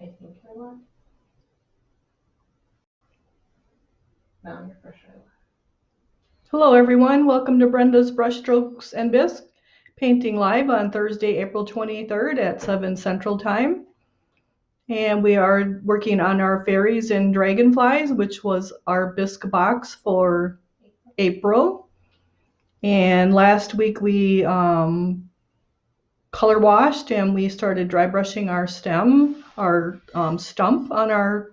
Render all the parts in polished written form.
I think you're live. Now you're for sure live. Hello everyone, welcome to Brenda's Brushstrokes and Bisque, painting live on Thursday, April 23rd at 7 Central Time. And we are working on our Fairies and Dragonflies, which was our Bisque box for April. And last week we color washed and we started dry brushing our stem, our stump on our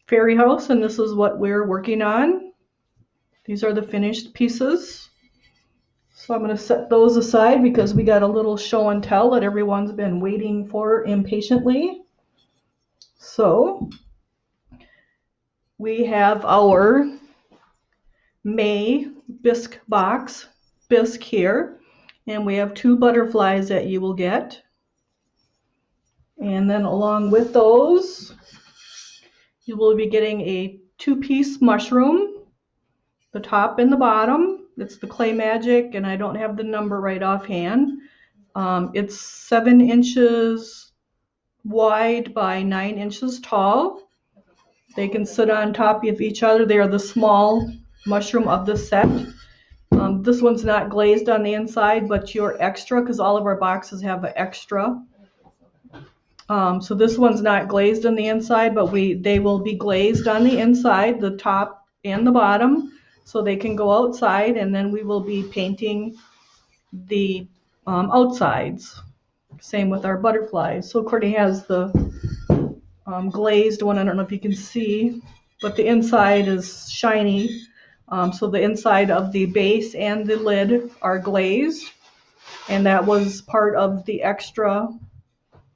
fairy house, and this is what we're working on. These are the finished pieces. So I'm going to set those aside because we got a little show and tell that everyone's been waiting for impatiently. So we have our May Bisque box, Bisque here, and we have 2 butterflies that you will get. And then along with those, you will be getting a 2-piece mushroom, the top and the bottom. It's the Clay Magic, and I don't have the number right offhand. It's 7 inches wide by 9 inches tall. They can sit on top of each other. They are the small mushroom of the set. This one's not glazed on the inside, but your extra, because all of our boxes have an extra. So this one's not glazed on the inside, but they will be glazed on the inside, the top and the bottom, so they can go outside, and then we will be painting the outsides. Same with our butterflies. So Courtney has the glazed one. I don't know if you can see, but the inside is shiny. So the inside of the base and the lid are glazed, and that was part of the extra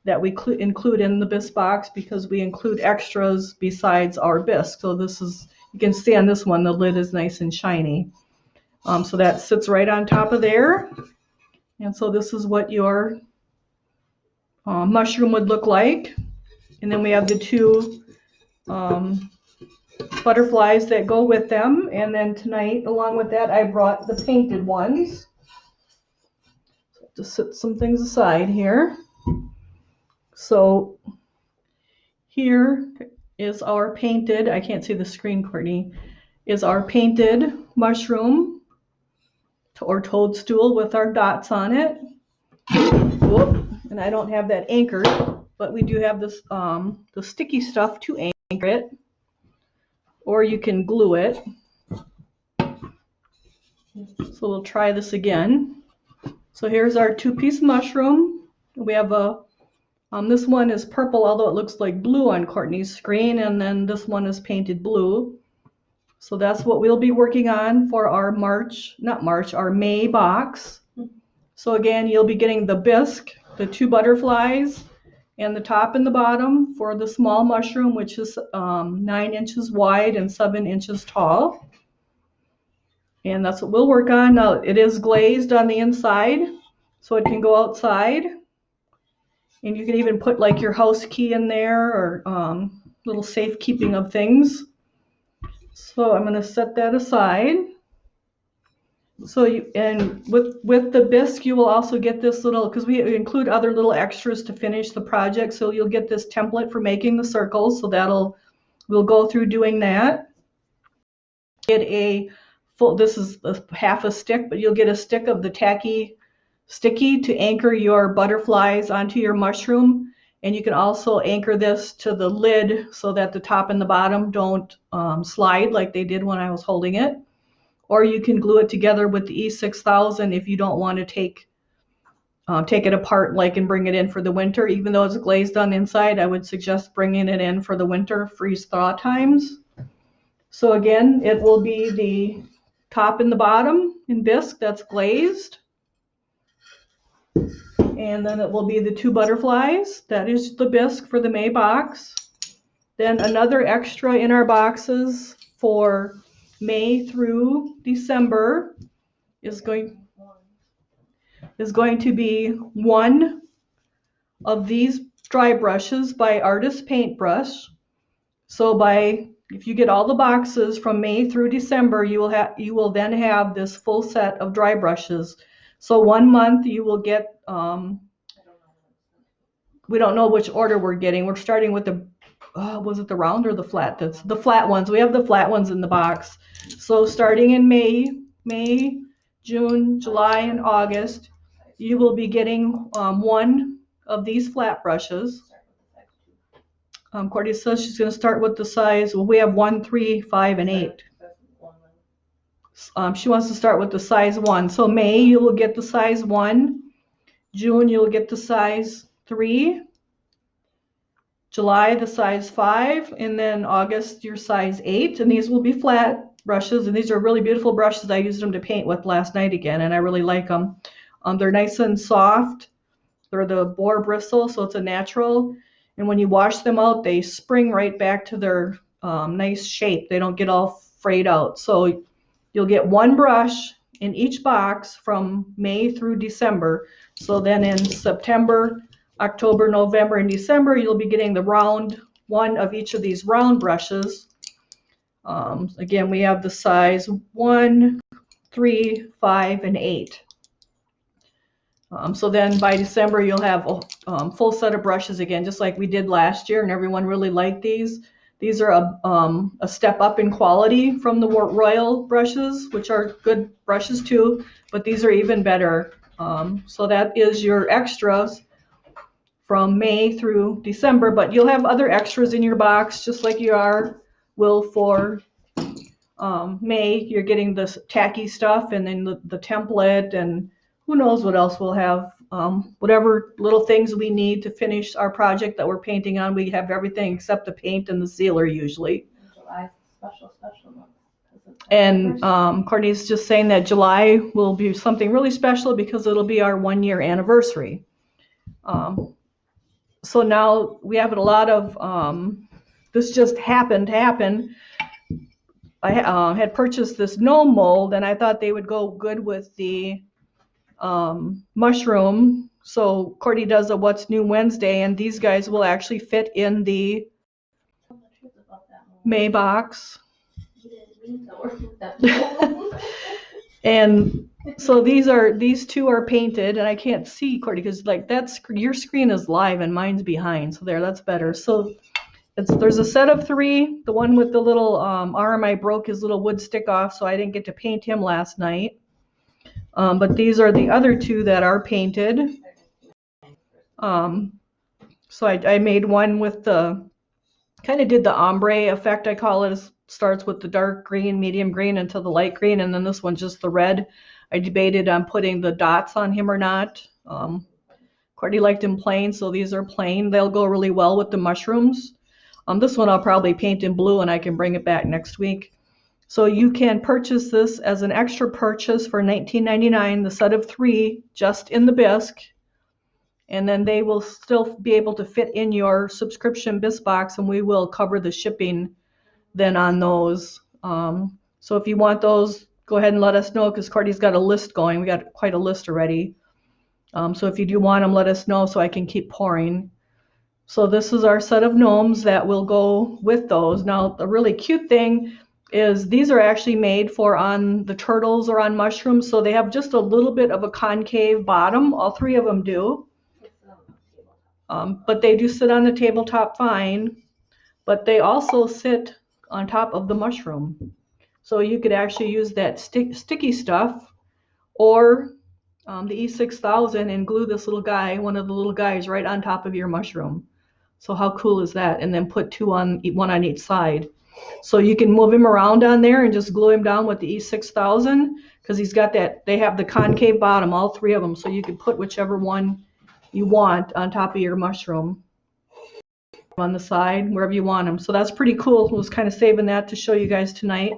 that we include in the Bisque box because we include extras besides our Bisque. So this is, you can see on this one, the lid is nice and shiny. So that sits right on top of there. And so this is what your mushroom would look like. And then we have the 2 butterflies that go with them. And then tonight, along with that, I brought the painted ones. So to set some things aside here. So here is our painted, I can't see the screen, Courtney, is our painted mushroom or toadstool with our dots on it. Whoop, and I don't have that anchored, but we do have this the sticky stuff to anchor it, or you can glue it. So we'll try this again. So here's our 2-piece mushroom. We have a this one is purple, although it looks like blue on Courtney's screen, and then this one is painted blue. So that's what we'll be working on for our our May box. So again, you'll be getting the Bisque, the 2 butterflies, and the top and the bottom for the small mushroom, which is 9 inches wide and 7 inches tall. And that's what we'll work on. Now, it is glazed on the inside, so it can go outside. And you can even put like your house key in there, or little safekeeping of things. So I'm going to set that aside. So with the Bisque, you will also get this little, because we include other little extras to finish the project. So you'll get this template for making the circles. So we'll go through doing that. Get a full, this is half a stick, but you'll get a stick of the sticky to anchor your butterflies onto your mushroom. And you can also anchor this to the lid so that the top and the bottom don't slide like they did when I was holding it. Or you can glue it together with the E6000 if you don't want to take it apart and bring it in for the winter. Even though it's glazed on the inside, I would suggest bringing it in for the winter freeze thaw times. So again, it will be the top and the bottom in Bisque that's glazed. And then it will be the 2 butterflies. That is the Bisque for the May box. Then another extra in our boxes for May through December is going to be 1 of these dry brushes by Artist Paintbrush. So if you get all the boxes from May through December, you will then have this full set of dry brushes. So 1 month you will get we don't know which order we're getting. We're starting with the, was it the round or the flat? That's the flat ones. We have the flat ones in the box. So starting in May, June, July, and August, you will be getting one of these flat brushes. Courtney says she's going to start with the size. Well, we have 1, 3, 5, and 8. She wants to start with the size 1. So May, you will get the size 1. June, you'll get the size 3. July, the size 5. And then August, your size 8. And these will be flat brushes. And these are really beautiful brushes. I used them to paint with last night again, and I really like them. They're nice and soft. They're the boar bristle, so it's a natural. And when you wash them out, they spring right back to their nice shape. They don't get all frayed out. So you'll get one brush in each box from May through December. So then in September, October, November, and December, you'll be getting the round one of each of these round brushes. Again, we have the size 1, 3, 5, and 8. So then by December, you'll have a full set of brushes again, just like we did last year, and everyone really liked these. These are a step up in quality from the Royal brushes, which are good brushes too, but these are even better. So that is your extras from May through December, but you'll have other extras in your box, just like you will for May. You're getting this tacky stuff, and then the template, and who knows what else we'll have. Whatever little things we need to finish our project that we're painting on, we have everything except the paint and the sealer usually. July's special month. And Courtney's just saying that July will be something really special because it'll be our 1-year anniversary. So now we have a lot of, this just happened to happen. I had purchased this gnome mold, and I thought they would go good with the mushroom. So Courtney does a What's New Wednesday, and these guys will actually fit in the May box. And so these two are painted, and I can't see, Courtney, because like your screen is live and mine's behind. So that's better. So there's a set of 3. The one with the little arm, I broke his little wood stick off, so I didn't get to paint him last night. But these are the other 2 that are painted. So I made one with kind of did the ombre effect, I call it. It starts with the dark green, medium green, until the light green, and then this one's just the red. I debated on putting the dots on him or not. Courtney liked him plain, so these are plain. They'll go really well with the mushrooms. This one I'll probably paint in blue, and I can bring it back next week. So you can purchase this as an extra purchase for $19.99, the set of 3, just in the Bisque. And then they will still be able to fit in your subscription Bisque box, and we will cover the shipping then on those. So if you want those, go ahead and let us know, because Courtney's got a list going. We got quite a list already. So if you do want them, let us know so I can keep pouring. So this is our set of gnomes that will go with those. Now, the really cute thing is these are actually made for on the turtles or on mushrooms, so they have just a little bit of a concave bottom. All 3 of them do. But they do sit on the tabletop fine, but they also sit on top of the mushroom. So you could actually use that sticky stuff or the E6000 and glue this little guy, one of the little guys, right on top of your mushroom. So how cool is that? And then put 2 on, one on each side. So you can move him around on there and just glue him down with the E6000, because he's got that, they have the concave bottom, all 3 of them. So you can put whichever one you want on top of your mushroom, on the side, wherever you want them. So that's pretty cool. I was kind of saving that to show you guys tonight.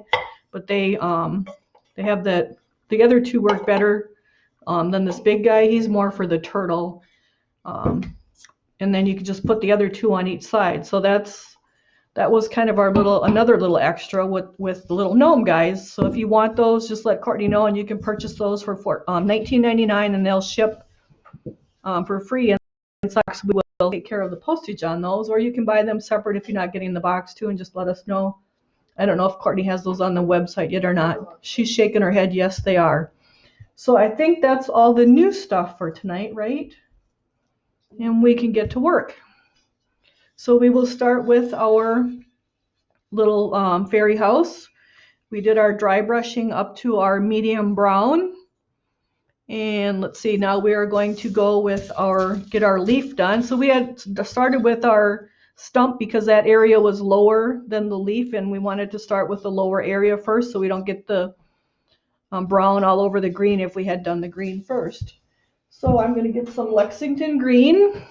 But they have that, the other 2 work better than this big guy. He's more for the turtle. And then you can just put the other 2 on each side. So that was kind of our another little extra with the little gnome guys. So if you want those, just let Courtney know, and you can purchase those for $19.99, and they'll ship for free. And we will take care of the postage on those, or you can buy them separate if you're not getting the box too, and just let us know. I don't know if Courtney has those on the website yet or not. She's shaking her head. Yes, they are. So I think that's all the new stuff for tonight, right? and we can get to work. So we will start with our little fairy house. We did our dry brushing up to our medium brown. And let's see, now we are going to go with get our leaf done. So we had started with our stump because that area was lower than the leaf, and we wanted to start with the lower area first so we don't get the brown all over the green if we had done the green first. So I'm going to get some Lexington green.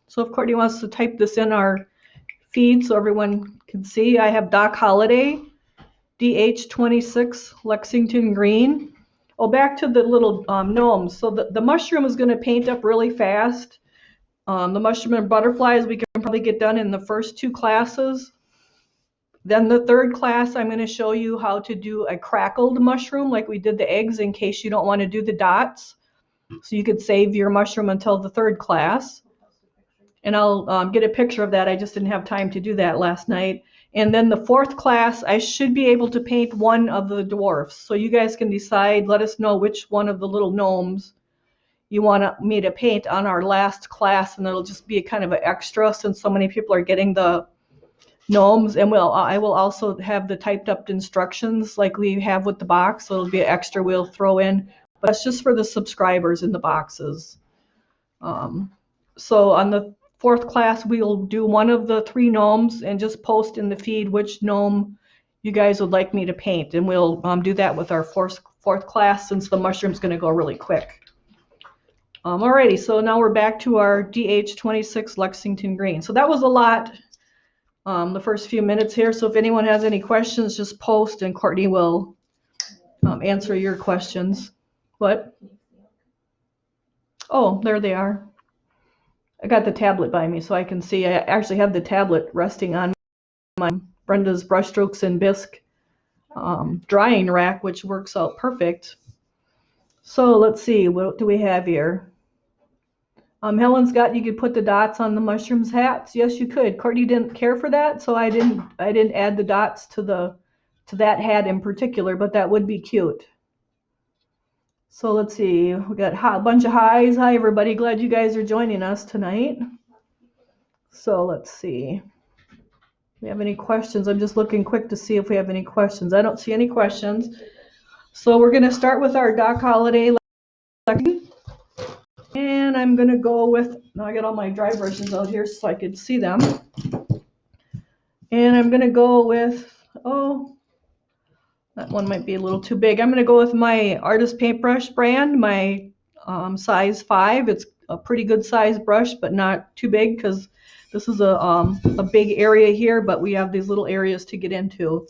So if Courtney wants to type this in our feed so everyone can see, I have Doc Holliday, DH26 Lexington green. Oh, back to the little gnomes. So the mushroom is going to paint up really fast. The mushroom and butterflies we can probably get done in the first 2 classes. Then the 3rd class, I'm going to show you how to do a crackled mushroom like we did the eggs in case you don't want to do the dots. So you could save your mushroom until the 3rd class. And I'll get a picture of that. I just didn't have time to do that last night. And then the 4th class, I should be able to paint one of the dwarfs. So you guys can decide, let us know which one of the little gnomes you want me to paint on our last class, and it'll just be a kind of an extra since so many people are getting the gnomes. And I will also have the typed up instructions like we have with the box, so it'll be an extra we'll throw in. But that's just for the subscribers in the boxes. So on the 4th class, we'll do one of the 3 gnomes and just post in the feed which gnome you guys would like me to paint. And we'll do that with our 4th class since the mushroom's going to go really quick. Alrighty, so now we're back to our DH26 Lexington green. So that was a lot the first few minutes here. So if anyone has any questions, just post and Courtney will answer your questions. What? Oh, there they are. I got the tablet by me so I can see. I actually have the tablet resting on my Brenda's Brushstrokes and Bisque drying rack, which works out perfect. So let's see, what do we have here? Helen's got, you could put the dots on the mushroom's hats. Yes, you could. Courtney didn't care for that, so I didn't add the dots to that hat in particular, but that would be cute. So let's see, we got a bunch of highs. Hi everybody, glad you guys are joining us tonight. So let's see, do we have any questions? I'm just looking quick to see if we have any questions. I don't see any questions. So we're going to start with our Doc Holliday Lexington. And I'm going to go with, now I got all my dry brushes out here so I could see them. And I'm going to go with, oh, that one might be a little too big. I'm going to go with my artist paintbrush brand, my size 5. It's a pretty good size brush, but not too big because this is a big area here, but we have these little areas to get into.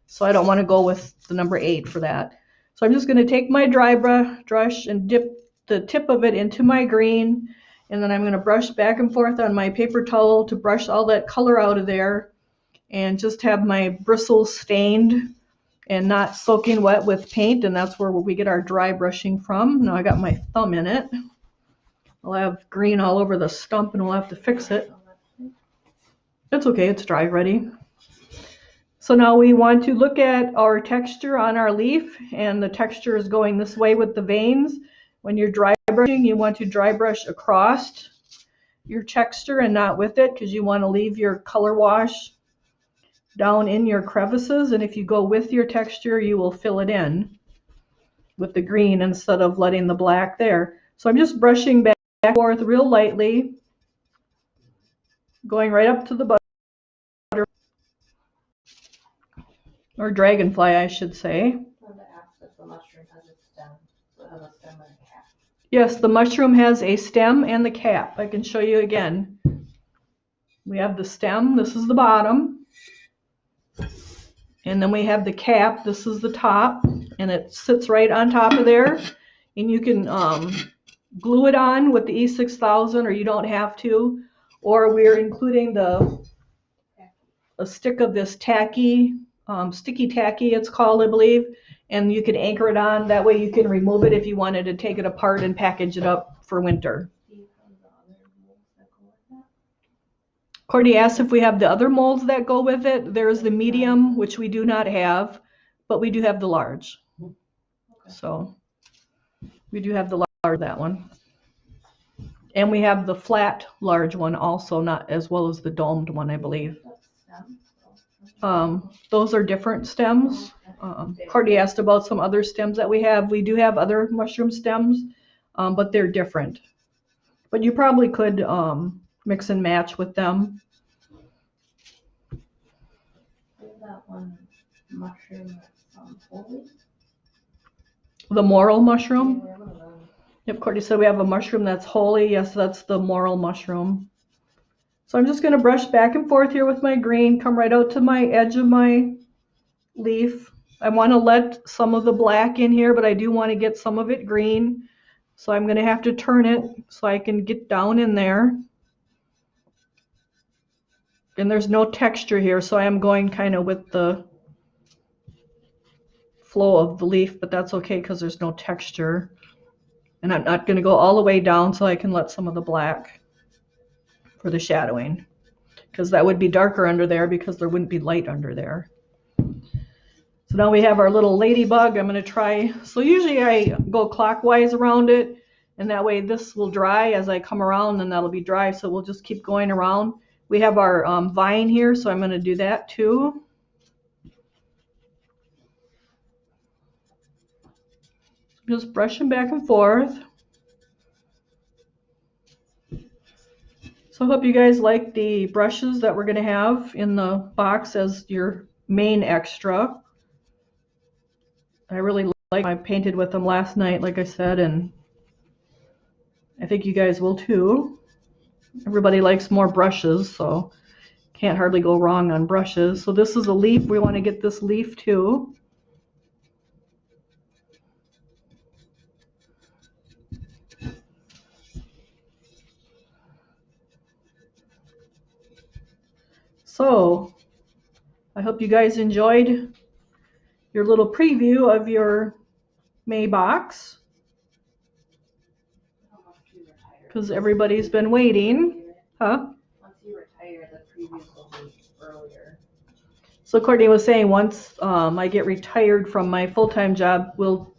So I don't want to go with the number 8 for that. So I'm just going to take my dry brush and dip the tip of it into my green, and then I'm going to brush back and forth on my paper towel to brush all that color out of there and just have my bristles stained and not soaking wet with paint, and that's where we get our dry brushing from. Now I got my thumb in it. I'll have green all over the stump and we'll have to fix it. It's okay, it's dry ready. So now we want to look at our texture on our leaf, and the texture is going this way with the veins. When you're dry brushing, you want to dry brush across your texture and not with it, because you want to leave your color wash down in your crevices, and if you go with your texture, you will fill it in with the green instead of letting the black there. So I'm just brushing back and forth real lightly, going right up to the butter, or dragonfly, I should say. Yes, the mushroom has a stem and the cap. I can show you again. We have the stem, this is the bottom. And then we have the cap, this is the top, and it sits right on top of there. And you can glue it on with the E6000, or you don't have to. Or we're including a stick of this tacky, sticky tacky it's called, I believe. And you can anchor it on, that way you can remove it if you wanted to take it apart and package it up for winter. Courtney asked if we have the other molds that go with it. There's the medium, which we do not have, but we do have the large. So we do have the large, that one. And we have the flat large one also, not as well as the domed one, I believe. Those are different stems. Courtney asked about some other stems that we have. We do have other mushroom stems, but they're different. But you probably could mix and match with them. That one mushroom that's holy. The morel mushroom? Yeah, one of them. Yep, Courtney said we have a mushroom that's holy. Yes, that's the morel mushroom. So I'm just going to brush back and forth here with my green, come right out to my edge of my leaf. I want to let some of the black in here, but I do want to get some of it green. So I'm going to have to turn it so I can get down in there. And there's no texture here, so I am going kind of with the flow of the leaf, but that's okay because there's no texture. And I'm not going to go all the way down so I can let some of the black for the shadowing, because that would be darker under there because there wouldn't be light under there. So now we have our little ladybug. I'm going to try, so usually I go clockwise around it, and that way this will dry as I come around, and that'll be dry, so we'll just keep going around. We have our vine here, so I'm going to do that too. Just brushing back and forth. So I hope you guys like the brushes that we're going to have in the box as your main extra. I really like, I painted with them last night, like I said, and I think you guys will too. Everybody likes more brushes, so can't hardly go wrong on brushes. So this is a leaf. We want to get this leaf too. So I hope you guys enjoyed your little preview of your May box, because everybody's been waiting. Huh? Once you retire, the previews will be earlier. So Courtney was saying once I get retired from my full-time job, we'll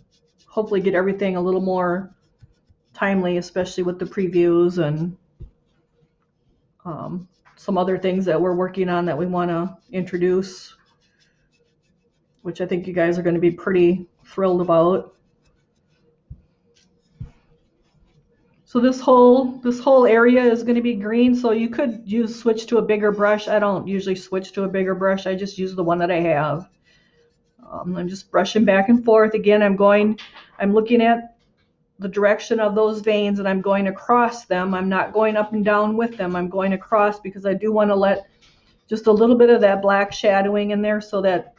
hopefully get everything a little more timely, especially with the previews and some other things that we're working on that we want to introduce, which I think you guys are going to be pretty thrilled about. So this whole area is going to be green, so you could switch to a bigger brush. I don't usually switch to a bigger brush. I just use the one that I have. I'm just brushing back and forth. Again, I'm looking at the direction of those veins and I'm going across them. I'm not going up and down with them. I'm going across because I do want to let just a little bit of that black shadowing in there so that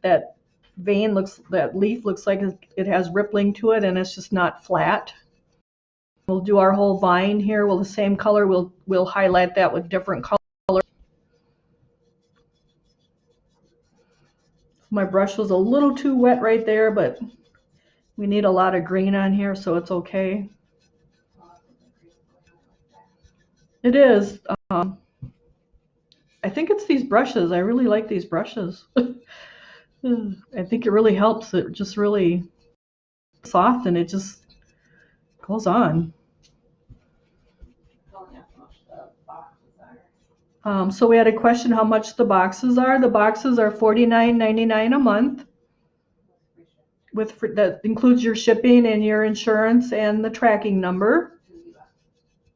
that leaf looks like it has rippling to it and it's just not flat. We'll do our whole vine here. The same color. We'll highlight that with different colors. My brush was a little too wet right there, but we need a lot of green on here, so it's okay. It is. I think it's these brushes. I really like these brushes. I think it really helps. It just really soft and it just goes on. So we had a question how much the boxes are. The boxes are $49.99 a month. That includes your shipping and your insurance and the tracking number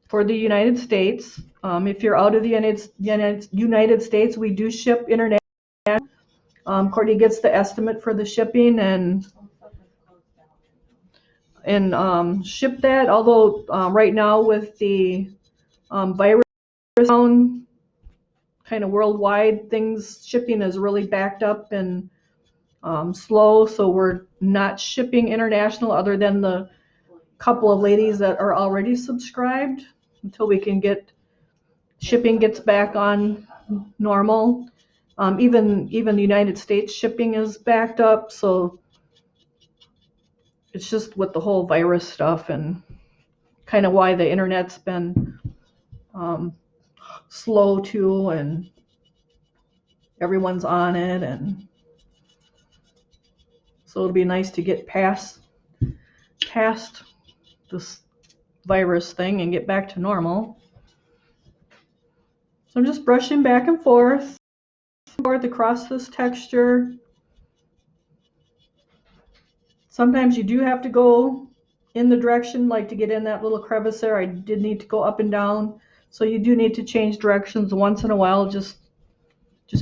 for the United States. If you're out of the United States, we do ship international. Courtney gets the estimate for the shipping and ship that. Although right now with the virus kind of worldwide, shipping is really backed up and slow, so we're not shipping international other than the couple of ladies that are already subscribed until we can get shipping gets back on normal. Even the United States shipping is backed up, so it's just with the whole virus stuff and kind of why the internet's been slow too, and everyone's on it, and so it'll be nice to get past this virus thing and get back to normal. So I'm just brushing back and forth across this texture. Sometimes you do have to go in the direction, like to get in that little crevice there. I did need to go up and down. So you do need to change directions once in a while, just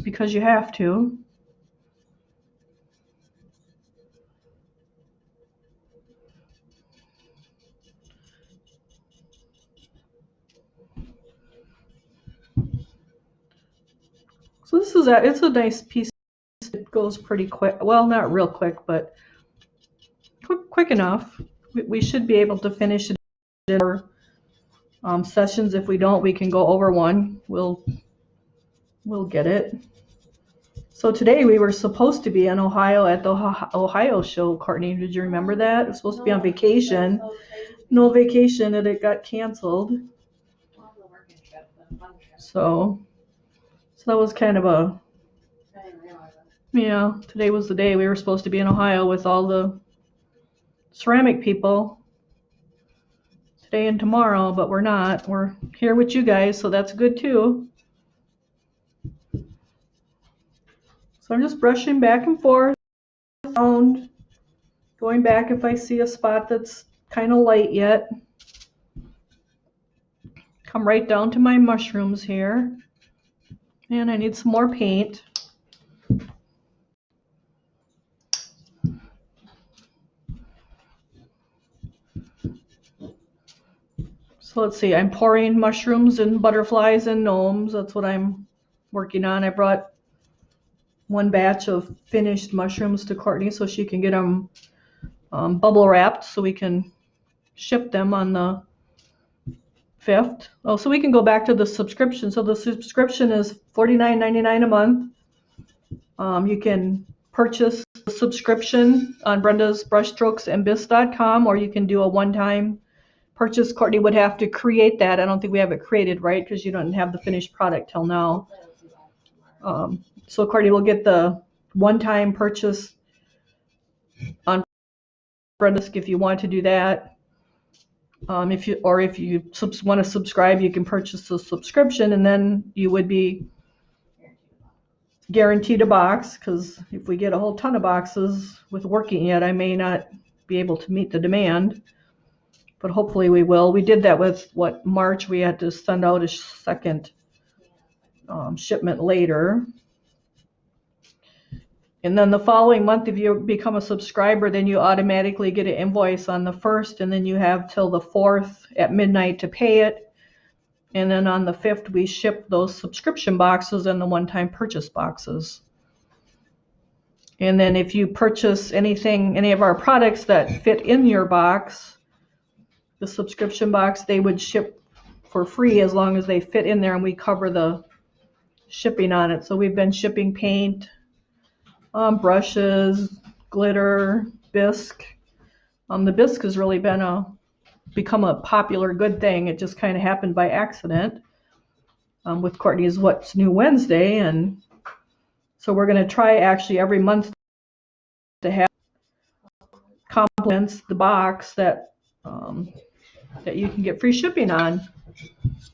because you have to. So this is it's a nice piece. It goes pretty quick. Well, not real quick, but quick enough. We should be able to finish it in our sessions. If we don't, we can go over one. We'll get it. So today we were supposed to be in Ohio at the Ohio show, Courtney. Did you remember that? It was supposed to be on vacation. No vacation, and it got canceled. So that was kind of a, yeah, today was the day we were supposed to be in Ohio with all the ceramic people. Today and tomorrow, but we're not. We're here with you guys, so that's good too. So I'm just brushing back and forth, going back if I see a spot that's kind of light yet. Come right down to my mushrooms here. And I need some more paint. So let's see, I'm pouring mushrooms and butterflies and gnomes. That's what I'm working on. I brought one batch of finished mushrooms to Courtney so she can get them bubble wrapped so we can ship them on the 5th. Oh, so we can go back to the subscription. So the subscription is $49.99 a month. You can purchase the subscription on Brenda's Brushstrokes and Bisque.com, or you can do a one-time purchase. Courtney would have to create that. I don't think we have it created, right? Because you don't have the finished product till now. So Courtney will get the one-time purchase on Brenda's if you want to do that. If you want to subscribe, you can purchase the subscription, and then you would be guaranteed a box. Because if we get a whole ton of boxes with working yet, I may not be able to meet the demand. But hopefully we will. We did that with March. We had to send out a second shipment later. And then the following month, if you become a subscriber, then you automatically get an invoice on the 1st, and then you have till the 4th at midnight to pay it. And then on the 5th, we ship those subscription boxes and the one-time purchase boxes. And then if you purchase any of our products that fit in your box, the subscription box, they would ship for free as long as they fit in there and we cover the shipping on it. So we've been shipping paint, brushes, glitter, Bisque. The Bisque has really become a popular good thing. It just kind of happened by accident with Courtney's What's New Wednesday, and so we're going to try actually every month to have compliments the box that you can get free shipping on.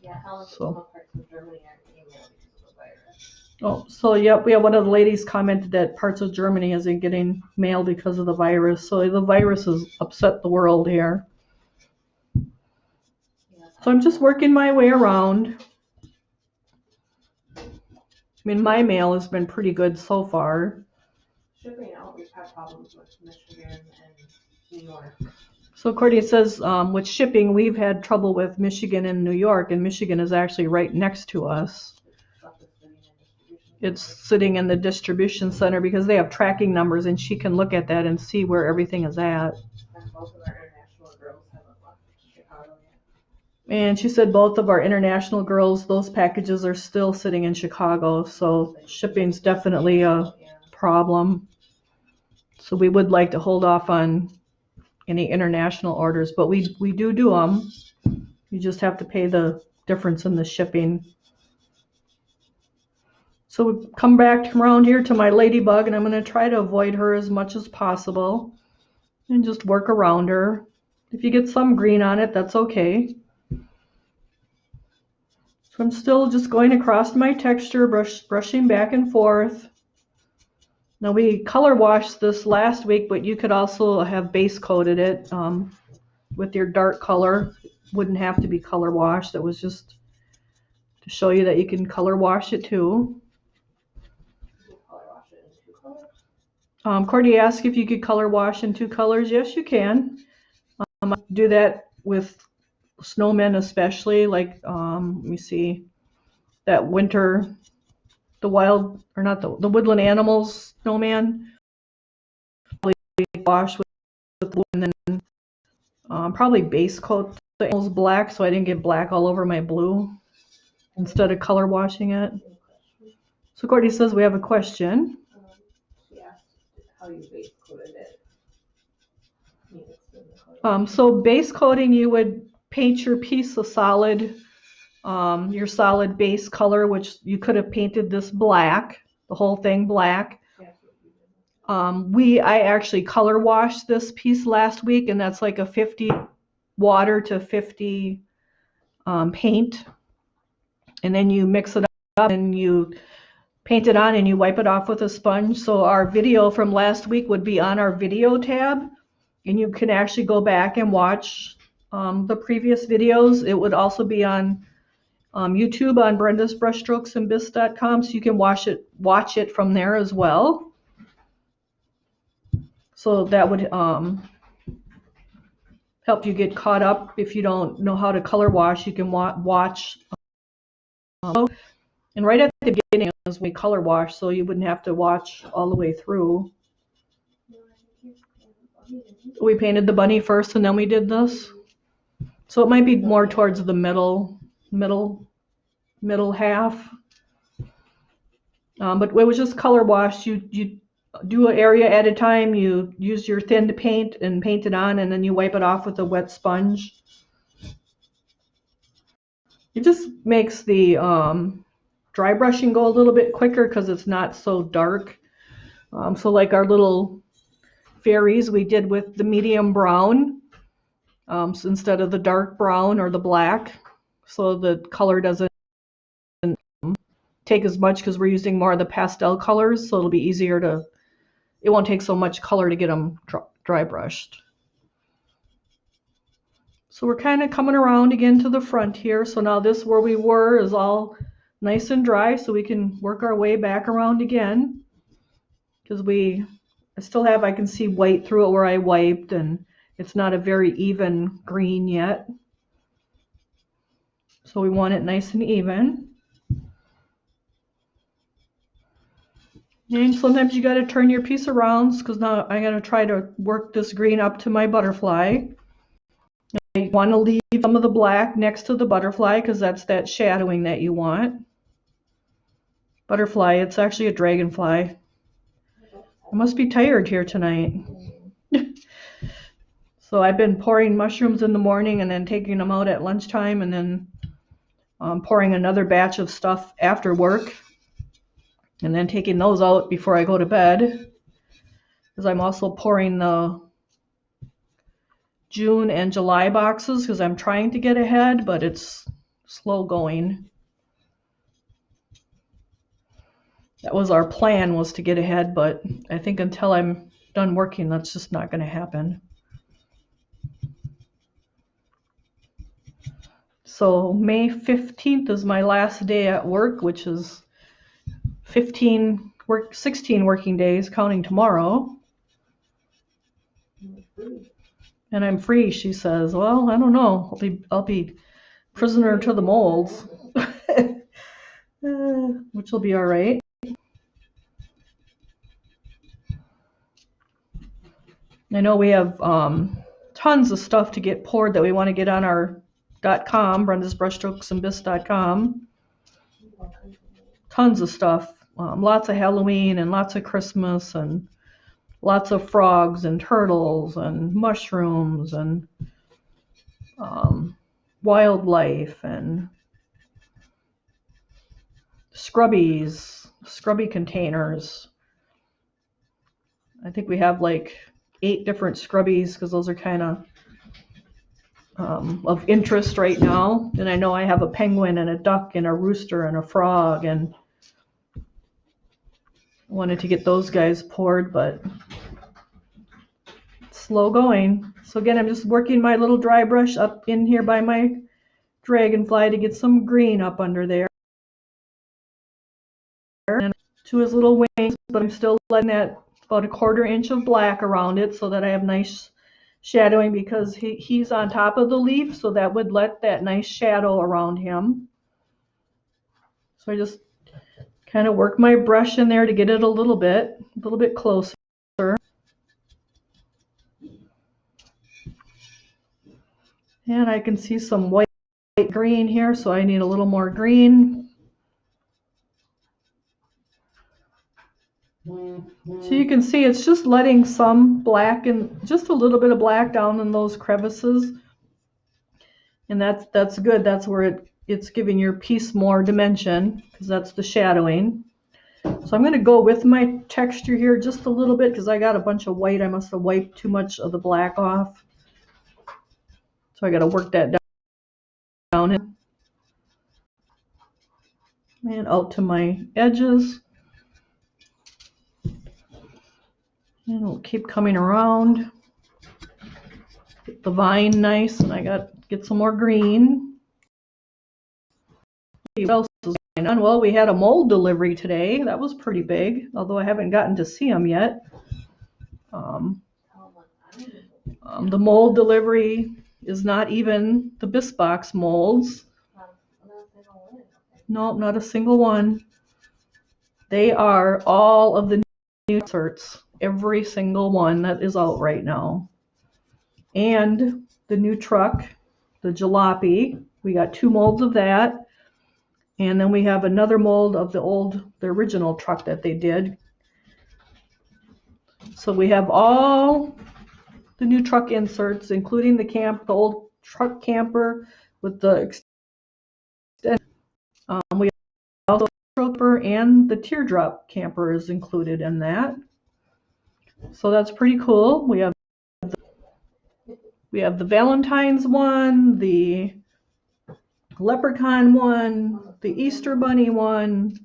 Yeah, So. parts of Germany aren't emailed because of the virus. Oh, so yep, one of the ladies commented that parts of Germany isn't getting mail because of the virus. So the virus has upset the world here. So I'm just working my way around. I mean, my mail has been pretty good so far. Shipping out, we've had problems with Michigan and New York. So Courtney says with shipping, we've had trouble with Michigan and New York, and Michigan is actually right next to us. It's sitting in the distribution center because they have tracking numbers, and she can look at that and see where everything is at. And both of our international girls haven't left Chicago yet. And she said both of our international girls, those packages are still sitting in Chicago, so shipping's definitely a problem. So we would like to hold off on any international orders, but we do them. You just have to pay the difference in the shipping. So we come back around here to my Ladybug, and I'm going to try to avoid her as much as possible and just work around her. If you get some green on it, that's okay. So I'm still just going across my texture, brushing back and forth. Now we color washed this last week, but you could also have base coated it with your dark color. Wouldn't have to be color washed. That was just to show you that you can color wash it too. Courtney asked if you could color wash in 2 colors. Yes, you can. I do that with snowmen especially, like let me see, that winter, the wild, or not the woodland animals snowman. Probably wash with blue and then probably base coat the animals black so I didn't get black all over my blue instead of color washing it. So Courtney says we have a question. She asked how you base coated it. So base coating, you would paint your piece of solid, your solid base color, which you could have painted this black, the whole thing black. I actually color washed this piece last week, and that's like a 50 water to 50 paint. And then you mix it up and you paint it on and you wipe it off with a sponge. So our video from last week would be on our video tab, and you can actually go back and watch the previous videos. It would also be on YouTube on Brenda's Brushstrokes and Bisque.com, so you can watch it from there as well. So that would help you get caught up. If you don't know how to color wash, you can watch. And right at the beginning is we color wash, so you wouldn't have to watch all the way through. We painted the bunny first and then we did this. So it might be more towards the middle half. But it was just color wash. You do an area at a time. You use your thin paint and paint it on, and then you wipe it off with a wet sponge. It just makes the dry brushing go a little bit quicker because it's not so dark. So like our little fairies we did with the medium brown so instead of the dark brown or the black, so the color doesn't take as much because we're using more of the pastel colors, so it'll be easier to, it won't take so much color to get them dry brushed. So we're kind of coming around again to the front here. So now this where we were is all nice and dry, so we can work our way back around again, because I still have, I can see white through it where I wiped, and it's not a very even green yet. So we want it nice and even. And sometimes you got to turn your piece around, because now I'm going to try to work this green up to my butterfly. I want to leave some of the black next to the butterfly because that's that shadowing that you want. Butterfly, it's actually a dragonfly. I must be tired here tonight. So I've been pouring mushrooms in the morning and then taking them out at lunchtime, and then pouring another batch of stuff after work, and then taking those out before I go to bed, because I'm also pouring the June and July boxes because I'm trying to get ahead, but it's slow going. That was our plan, was to get ahead, but I think until I'm done working, that's just not going to happen. So May 15th is my last day at work, which is 16 working days counting tomorrow. And I'm free, she says. Well, I don't know. I'll be prisoner to the molds, which will be all right. I know we have tons of stuff to get poured that we want to get on our .com, Brenda's Brushstrokes and Bisque.com. Tons of stuff. Lots of Halloween and lots of Christmas and lots of frogs and turtles and mushrooms and wildlife and scrubby containers. I think we have like 8 different scrubbies because those are kind of of interest right now. And I know I have a penguin and a duck and a rooster and a frog, and wanted to get those guys poured, but it's slow going. So again, I'm just working my little dry brush up in here by my dragonfly to get some green up under there. And to his little wings, but I'm still letting that about 1/4 inch of black around it so that I have nice shadowing, because he's on top of the leaf, so that would let that nice shadow around him. So I just kind of work my brush in there to get it a little bit closer. And I can see some white green here, so I need a little more green. So you can see it's just letting some black and just a little bit of black down in those crevices. And that's good. That's where it's giving your piece more dimension, because that's the shadowing. So I'm going to go with my texture here just a little bit, because I got a bunch of white. I must have wiped too much of the black off. So I got to work that down and out to my edges. And it'll keep coming around. Get the vine nice, and I got to get some more green. What else is going on? Well, we had a mold delivery today. That was pretty big, although I haven't gotten to see them yet. The mold delivery is not even the Bisque box molds. Nope, not a single one. They are all of the new inserts, every single one that is out right now. And the new truck, the jalopy, we got 2 molds of that. And then we have another mold of the original truck that they did. So we have all the new truck inserts, including the old truck camper with the extended. We also trooper, and the teardrop camper is included in that. So that's pretty cool. We have the Valentine's one, the leprechaun one, the Easter bunny one,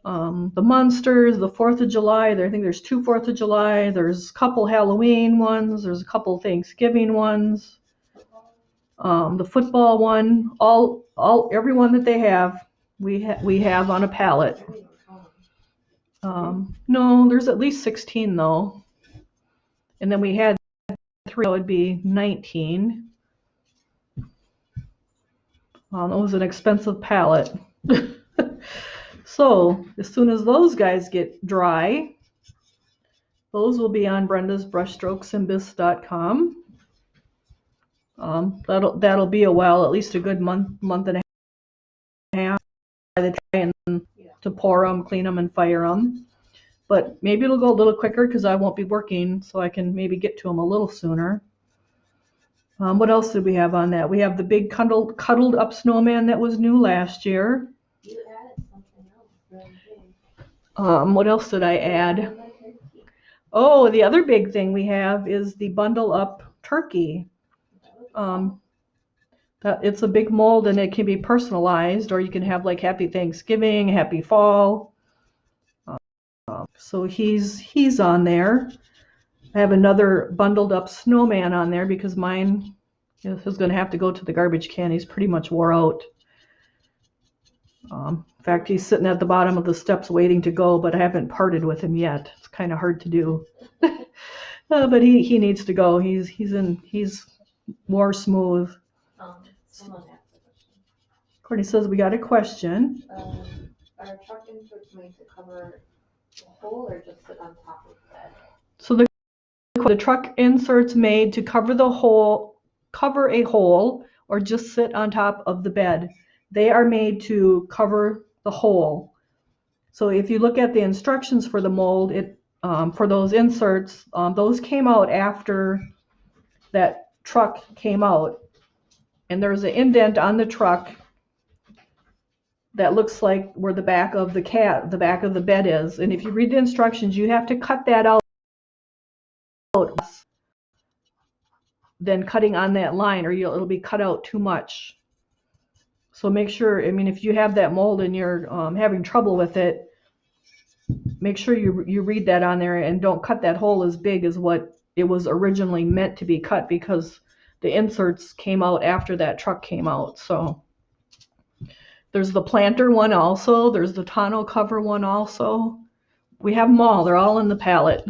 the monsters, the 4th of July. I think there's 2 4th of July. There's a couple Halloween ones. There's a couple Thanksgiving ones. The football one. Every one that they have, we have on a pallet. No, there's at least 16 though. And then we had 3, that would be 19. It was an expensive pallet. So as soon as those guys get dry, those will be on Brenda's brushstrokesandbisque.com. That'll be a while, at least a good month and a half. They try to pour them, clean them, and fire them. But maybe it'll go a little quicker because I won't be working, so I can maybe get to them a little sooner. What else did we have on that? We have the big cuddled up snowman that was new last year. You added something else really big. What else did I add? Oh, the other big thing we have is the bundle up turkey. It's a big mold, and it can be personalized, or you can have like Happy Thanksgiving, Happy Fall. So he's on there. I have another bundled up snowman on there because mine is going to have to go to the garbage can. He's pretty much wore out. In fact, he's sitting at the bottom of the steps waiting to go, but I haven't parted with him yet. It's kind of hard to do. But he needs to go. He's more smooth. Someone asked a question. Courtney says we got a question. Are truck inserts made to cover the hole or just sit on top of that? So the truck inserts made to cover a hole, or just sit on top of the bed. They are made to cover the hole. So if you look at the instructions for the mold, for those inserts, those came out after that truck came out. And there's an indent on the truck that looks like where the back of the bed is. And if you read the instructions, you have to cut that out. than cutting on that line, or it'll be cut out too much. So make sure, I mean, if you have that mold and you're having trouble with it, make sure you read that on there and don't cut that hole as big as what it was originally meant to be cut, because the inserts came out after that truck came out. So there's the planter one also. There's the tonneau cover one also. We have them all. They're all in the pallet.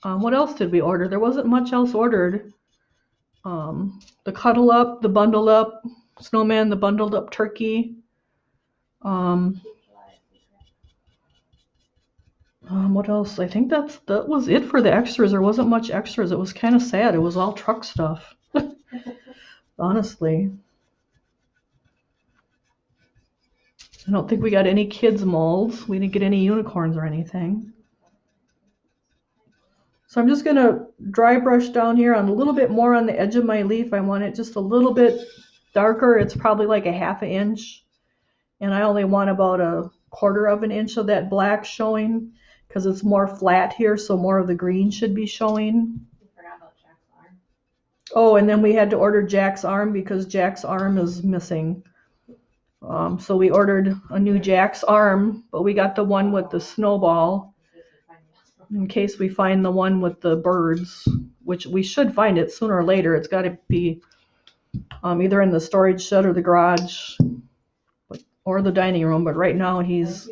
What else did we order? There wasn't much else ordered. The cuddle up, the bundle up snowman, the bundled up turkey. What else? I think that was it for the extras. There wasn't much extras. It was kind of sad. It was all truck stuff. Honestly. I don't think we got any kids molds. We didn't get any unicorns or anything. So I'm just going to dry brush down here on a little bit more on the edge of my leaf. I want it just a little bit darker. It's probably like a ½ inch. And I only want about a ¼ inch of that black showing, because it's more flat here, so more of the green should be showing. You forgot about Jack's arm. Oh, and then we had to order Jack's arm because Jack's arm is missing. So we ordered a new Jack's arm, but we got the one with the snowball in case we find the one with the birds, which we should find it sooner or later. It's got to be either in the storage shed or the garage or the dining room, but right now he's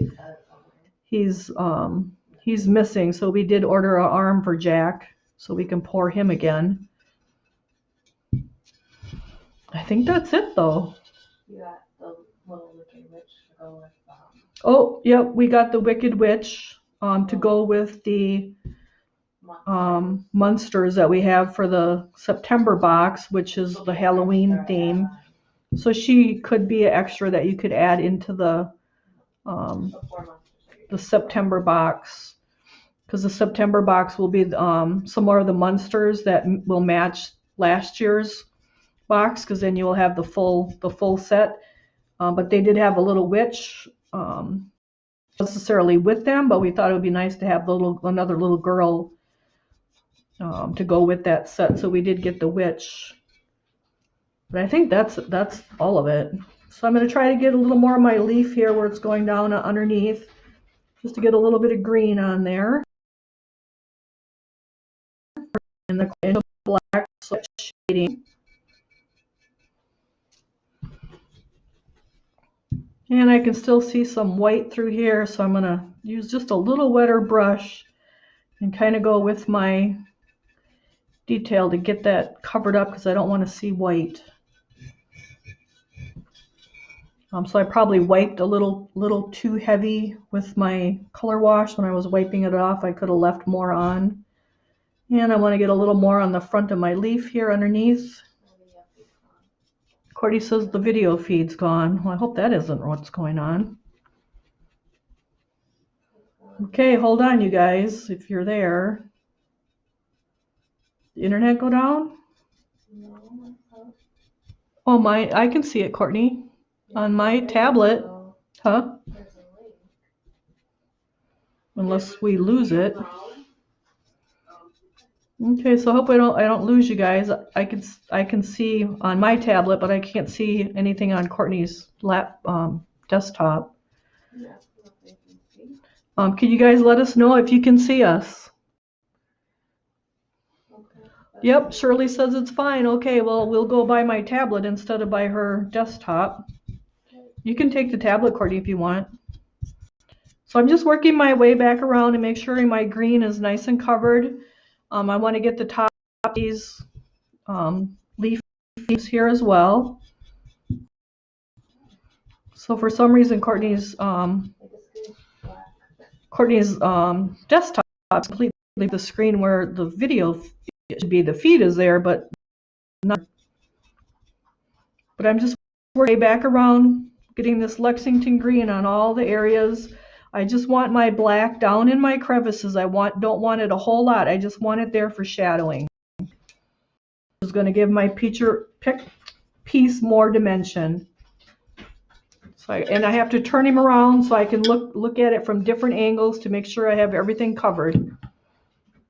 missing. So we did order an arm for Jack so we can pour him again. I think that's it though. You got the little wicked witch to go with. Oh, yep, we got the Wicked Witch to go with the monsters that we have for the September box, which is the Halloween theme. So she could be an extra that you could add into the September box, because the September box will be some more of the monsters that will match last year's box, because then you will have the full set. But they did have a little witch, necessarily with them, but we thought it would be nice to have another little girl to go with that set. So we did get the witch. But I think that's all of it. So I'm going to try to get a little more of my leaf here where it's going down underneath, just to get a little bit of green on there. And the black shading. And I can still see some white through here, so I'm going to use just a little wetter brush and kind of go with my detail to get that covered up, because I don't want to see white. So I probably wiped a little too heavy with my color wash when I was wiping it off. I could have left more on. And I want to get a little more on the front of my leaf here underneath. Cordy says the video feed's gone. Well, I hope that isn't what's going on. Okay, hold on, you guys, if you're there. The internet go down? Oh, I can see it, Courtney. On my tablet. Huh? Unless we lose it. Okay, so I hope I don't lose you guys. I can see on my tablet, but I can't see anything on Courtney's desktop. Can you guys let us know if you can see us? Yep, Shirley says it's fine. Okay, well, we'll go by my tablet instead of by her desktop. You can take the tablet, Courtney, if you want. So I'm just working my way back around to make sure my green is nice and covered. I want to get the top of these leaves here as well. So for some reason, Courtney's desktop is completely the screen where the video should be. The feed is there, but not. But I'm just working back around, getting this Lexington green on all the areas. I just want my black down in my crevices. Don't want it a whole lot. I just want it there for shadowing. This is going to give my piece more dimension. So I have to turn him around so I can look at it from different angles to make sure I have everything covered.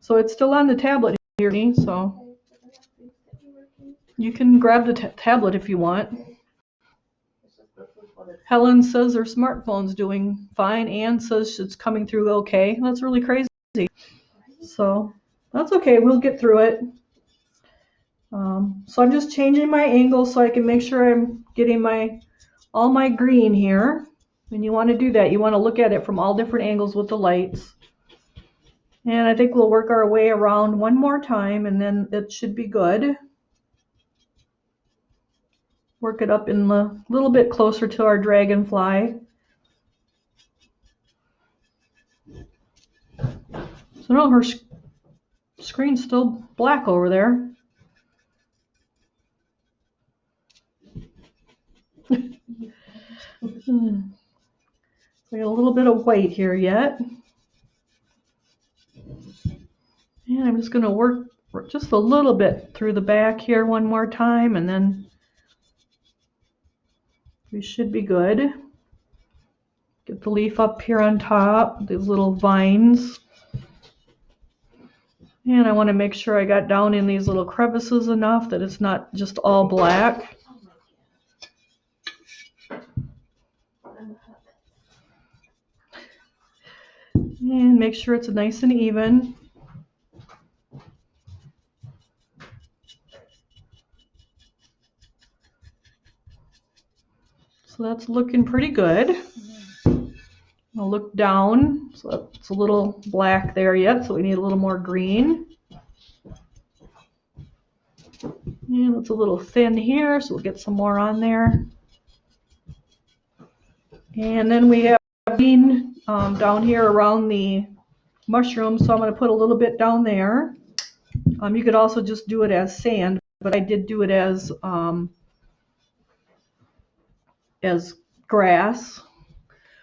So it's still on the tablet here, so You can grab the tablet if you want. It's just this is what it's. Helen says her smartphone's doing fine. Anne says it's coming through okay. That's really crazy. So that's okay. We'll get through it. So I'm just changing my angle so I can make sure I'm getting all my green here. And you want to do that. You want to look at it from all different angles with the lights. And I think we'll work our way around one more time and then it should be good. Work it up in a little bit closer to our dragonfly. So no, her screen's still black over there. So we got a little bit of white here yet. And I'm just going to work just a little bit through the back here one more time and then we should be good. Get the leaf up here on top, these little vines. And I want to make sure I got down in these little crevices enough that it's not just all black. And make sure it's nice and even. So that's looking pretty good. I'll look down. So it's a little black there yet, so we need a little more green. And it's a little thin here, so we'll get some more on there. And then we have green down here around the mushroom, so I'm going to put a little bit down there. You could also just do it as sand, but I did do it as grass.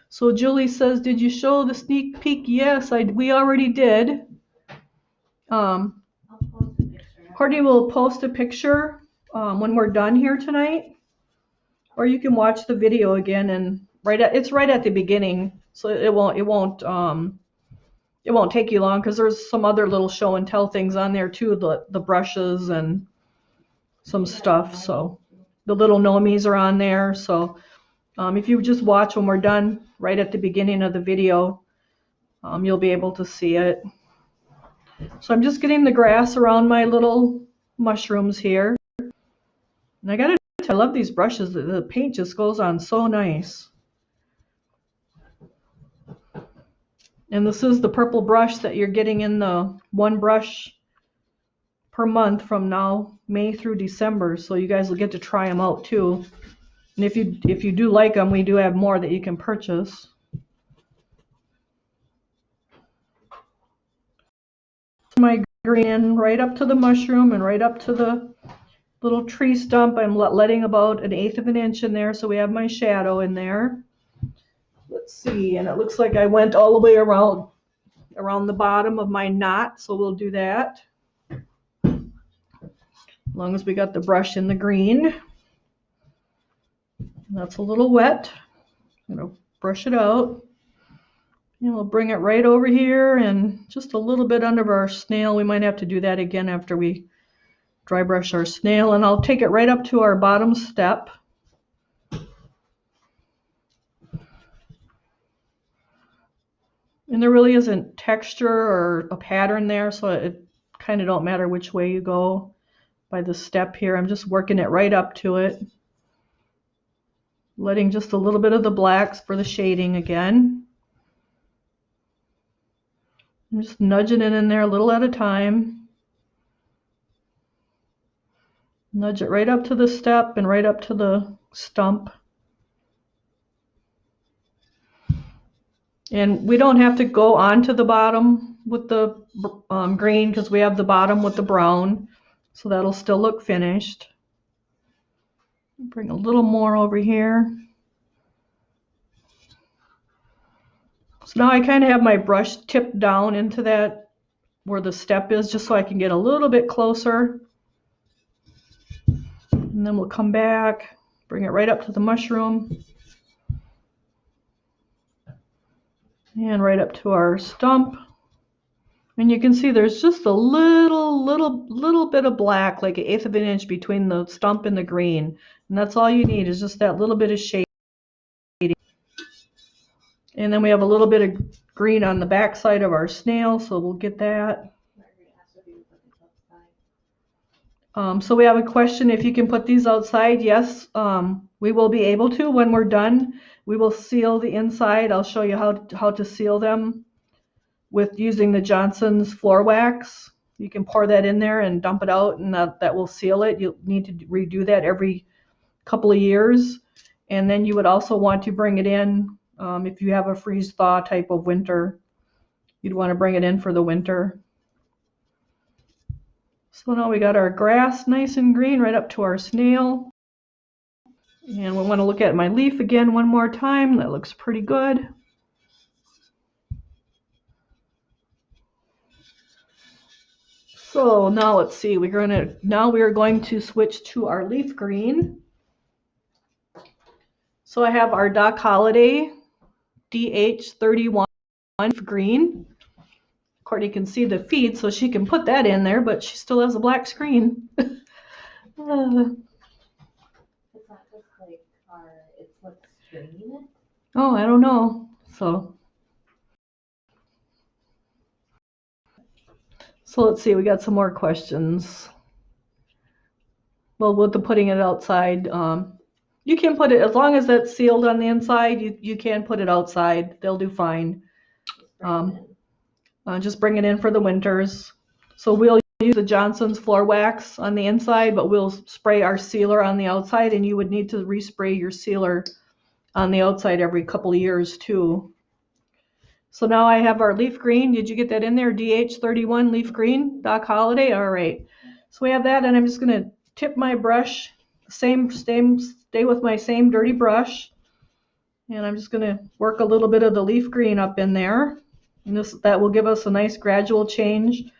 So Julie says, did you show the sneak peek? Yes, we already did. I'll post a picture. Courtney will post a picture when we're done here tonight. Or you can watch the video again and it's right at the beginning, so it won't take you long because there's some other little show and tell things on there too, the brushes and some stuff. So the little gnomies are on there. So if you just watch when we're done right at the beginning of the video, you'll be able to see it. So I'm just getting the grass around my little mushrooms here. And I gotta tell you, I love these brushes. The paint just goes on so nice. And this is the purple brush that you're getting in the one brush per month from now, May through December. So you guys will get to try them out too. And if you do like them, we do have more that you can purchase. My green right up to the mushroom and right up to the little tree stump. I'm letting about 1/8 of an inch in there, so we have my shadow in there. Let's see, and it looks like I went all the way around the bottom of my knot, so we'll do that. As long as we got the brush in the green. That's a little wet. I'm gonna brush it out. And we'll bring it right over here and just a little bit under our snail. We might have to do that again after we dry brush our snail, and I'll take it right up to our bottom step. And there really isn't texture or a pattern there, so it kind of don't matter which way you go by the step here. I'm just working it right up to it. Letting just a little bit of the blacks for the shading again. I'm just nudging it in there a little at a time. Nudge it right up to the step and right up to the stump. And we don't have to go onto the bottom with the green because we have the bottom with the brown. So that'll still look finished. Bring a little more over here. So now I kind of have my brush tipped down into that where the step is, just so I can get a little bit closer. And then we'll come back, bring it right up to the mushroom. And right up to our stump. And you can see there's just a little bit of black, like 1/8 of an inch between the stump and the green. And that's all you need is just that little bit of shade. And then we have a little bit of green on the back side of our snail, so we'll get that. So we have a question if you can put these outside. Yes, we will be able to when we're done. We will seal the inside. I'll show you how to seal them with using the Johnson's floor wax. You can pour that in there and dump it out, and that will seal it. You'll need to redo that every couple of years. And then you would also want to bring it in if you have a freeze-thaw type of winter. You'd want to bring it in for the winter. So now we got our grass nice and green right up to our snail. And we want to look at my leaf again one more time. That looks pretty good. So now let's see, we are going to switch to our leaf green. So I have our Doc Holliday DH31 green. Courtney can see the feed, so she can put that in there, but she still has a black screen. It's not just like it's what's stringing it? Oh, I don't know. So let's see, we got some more questions. Well, with the putting it outside, you can put it, as long as that's sealed on the inside, you can put it outside. They'll do fine. Just bring it in for the winters. So we'll use the Johnson's floor wax on the inside, but we'll spray our sealer on the outside, and you would need to respray your sealer on the outside every couple of years too. So now I have our leaf green. Did you get that in there? DH31 leaf green, Doc Holliday. All right. So we have that, and I'm just going to tip my brush, stay with my same dirty brush, and I'm just going to work a little bit of the leaf green up in there. And that will give us a nice gradual change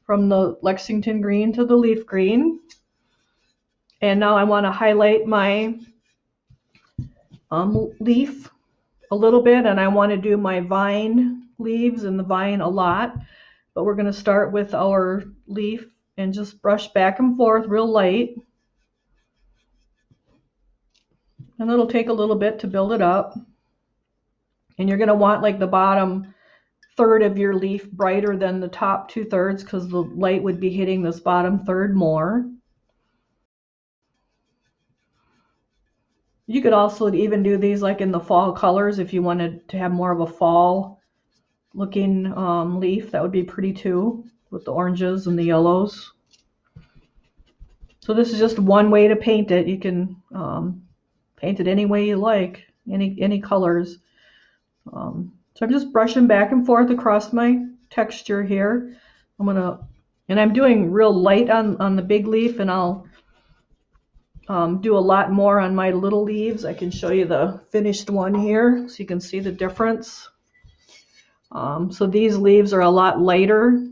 from the Lexington green to the leaf green. And now I want to highlight my leaf a little bit, and I want to do my vine leaves and the vine a lot. But we're going to start with our leaf and just brush back and forth real light. And it'll take a little bit to build it up. And you're going to want like the bottom third of your leaf brighter than the top 2/3 because the light would be hitting this bottom third more. You could also even do these like in the fall colors if you wanted to have more of a fall looking leaf. That would be pretty too, with the oranges and the yellows. So this is just one way to paint it. You can paint it any way you like, any colors. So I'm just brushing back and forth across my texture here. I'm doing real light on the big leaf, and I'll do a lot more on my little leaves. I can show you the finished one here so you can see the difference. So these leaves are a lot lighter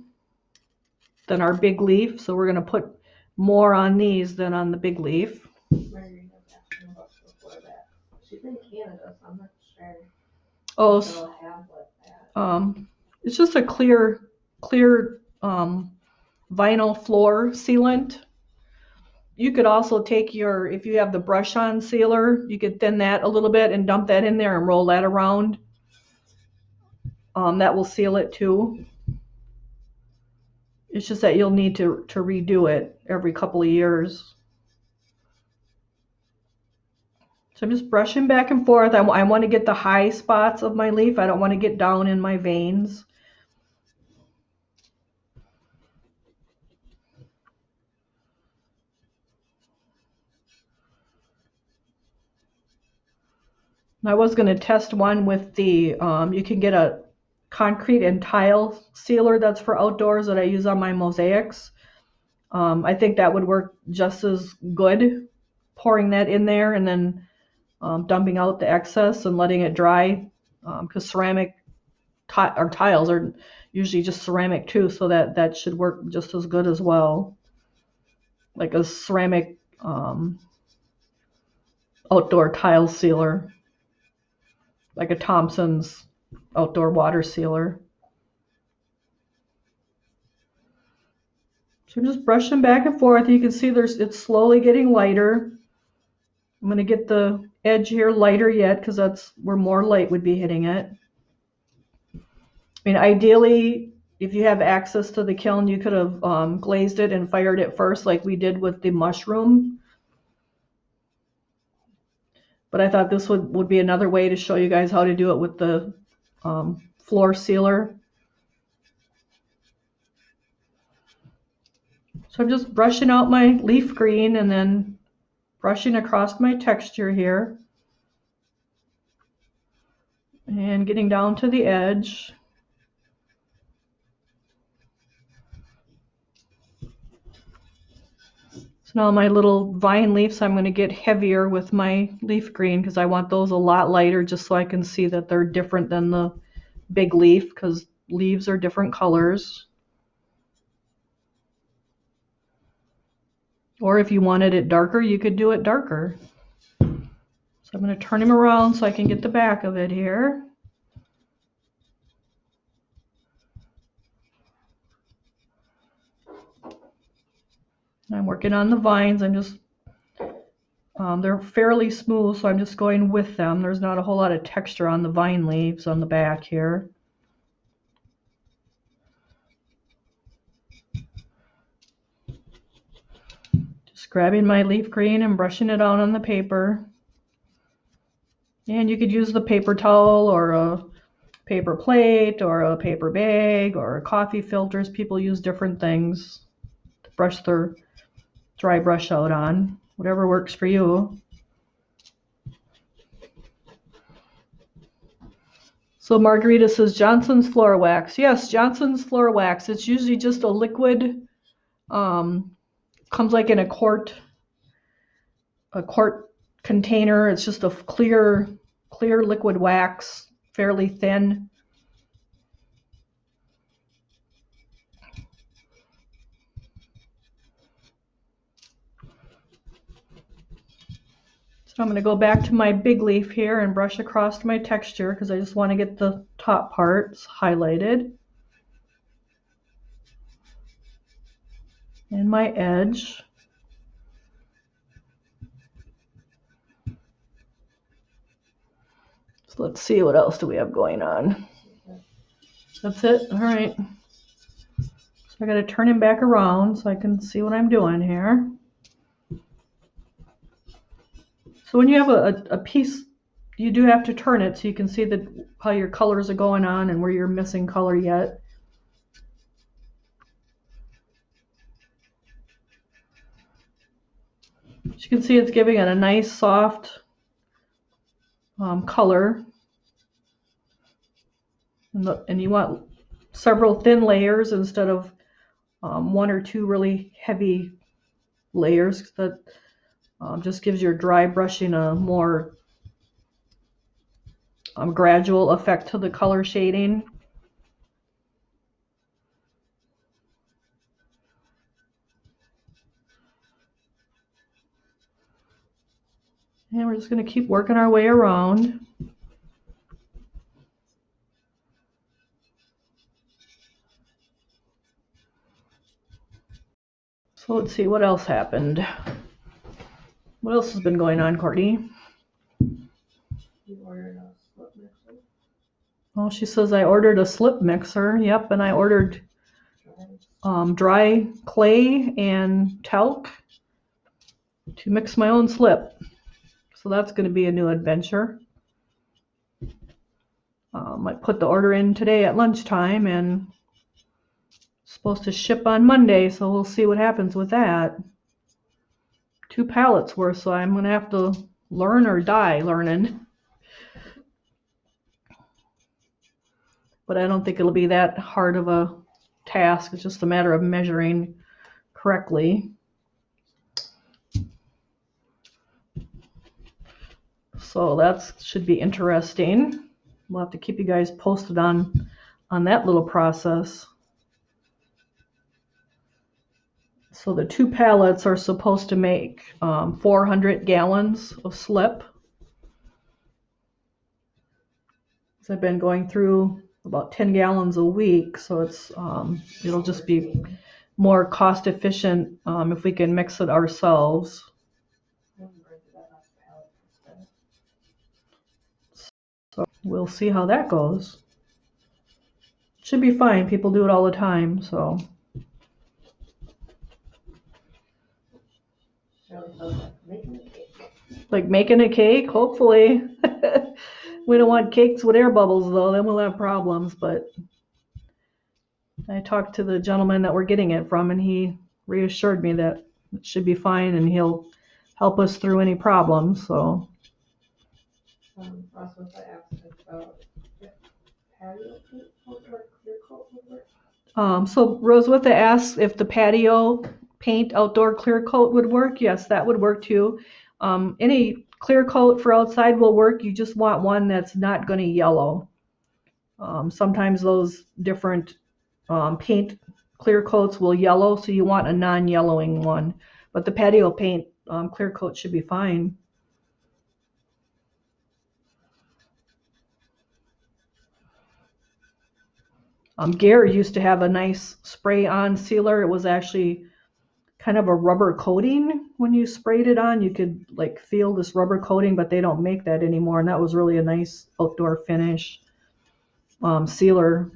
than our big leaf, so we're going to put more on these than on the big leaf. She's in Canada, so I'm not sure. Oh, Have it's just a clear vinyl floor sealant. You could also take if you have the brush on sealer, you could thin that a little bit and dump that in there and roll that around. That will seal it too. It's just that you'll need to redo it every couple of years. So I'm just brushing back and forth. I want to get the high spots of my leaf. I don't want to get down in my veins. I was going to test one with the, you can get a concrete and tile sealer that's for outdoors that I use on my mosaics. I think that would work just as good, pouring that in there and then dumping out the excess and letting it dry, because ceramic tiles are usually just ceramic too, so that should work just as good as well. Like a ceramic outdoor tile sealer, like a Thompson's outdoor water sealer. So I'm just brushing back and forth. You can see it's slowly getting lighter. I'm going to get the edge here lighter yet because that's where more light would be hitting it. I mean, ideally, if you have access to the kiln, you could have glazed it and fired it first like we did with the mushroom. But I thought this would be another way to show you guys how to do it with the floor sealer. So I'm just brushing out my leaf green and then brushing across my texture here. And getting down to the edge. So now my little vine leaves, I'm going to get heavier with my leaf green because I want those a lot lighter just so I can see that they're different than the big leaf because leaves are different colors. Or if you wanted it darker, you could do it darker. So I'm going to turn him around so I can get the back of it here. I'm working on the vines. I'm just, they're fairly smooth, so I'm just going with them. There's not a whole lot of texture on the vine leaves on the back here. Just grabbing my leaf green and brushing it out on the paper. And you could use the paper towel or a paper plate or a paper bag or coffee filters. People use different things to brush their dry brush out on, whatever works for you. So Margarita says Johnson's Floor Wax. Yes, Johnson's Floor Wax. It's usually just a liquid, comes like in a quart container. It's just a clear liquid wax, fairly thin. So I'm going to go back to my big leaf here and brush across my texture because I just want to get the top parts highlighted. And my edge. So let's see, what else do we have going on? That's it? All right. So I got to turn him back around so I can see what I'm doing here. So when you have a piece, you do have to turn it so you can see how your colors are going on and where you're missing color yet. As you can see, it's giving it a nice soft color. And you want several thin layers instead of one or two really heavy layers. That just gives your dry brushing a more gradual effect to the color shading. And we're just going to keep working our way around. So let's see what else happened. What else has been going on, Courtney? You ordered a slip mixer? Oh, she says I ordered a slip mixer. Yep, and I ordered dry clay and talc to mix my own slip. So that's going to be a new adventure. I put the order in today at lunchtime and it's supposed to ship on Monday, so we'll see what happens with that. 2 pallets worth, so I'm going to have to learn or die learning. But I don't think it'll be that hard of a task. It's just a matter of measuring correctly. So that should be interesting. We'll have to keep you guys posted on that little process. So the 2 pallets are supposed to make 400 gallons of slip. So I've been going through about 10 gallons a week, so it's it'll just be more cost efficient if we can mix it ourselves. So we'll see how that goes. Should be fine. People do it all the time, so. Like making a cake, hopefully. We don't want cakes with air bubbles though, then we'll have problems, but I talked to the gentleman that we're getting it from and he reassured me that it should be fine and he'll help us through any problems, so. Also, if I asked about if patio paint or clear coat would work. So Roswitha asked if the patio paint outdoor clear coat would work. Yes, that would work too. Any clear coat for outside will work. You just want one that's not going to yellow. Sometimes those different paint clear coats will yellow, so you want a non-yellowing one. But the patio paint clear coat should be fine. Gare used to have a nice spray-on sealer. It was actually kind of a rubber coating. When you sprayed it on, you could like feel this rubber coating, but they don't make that anymore. And that was really a nice outdoor finish sealer.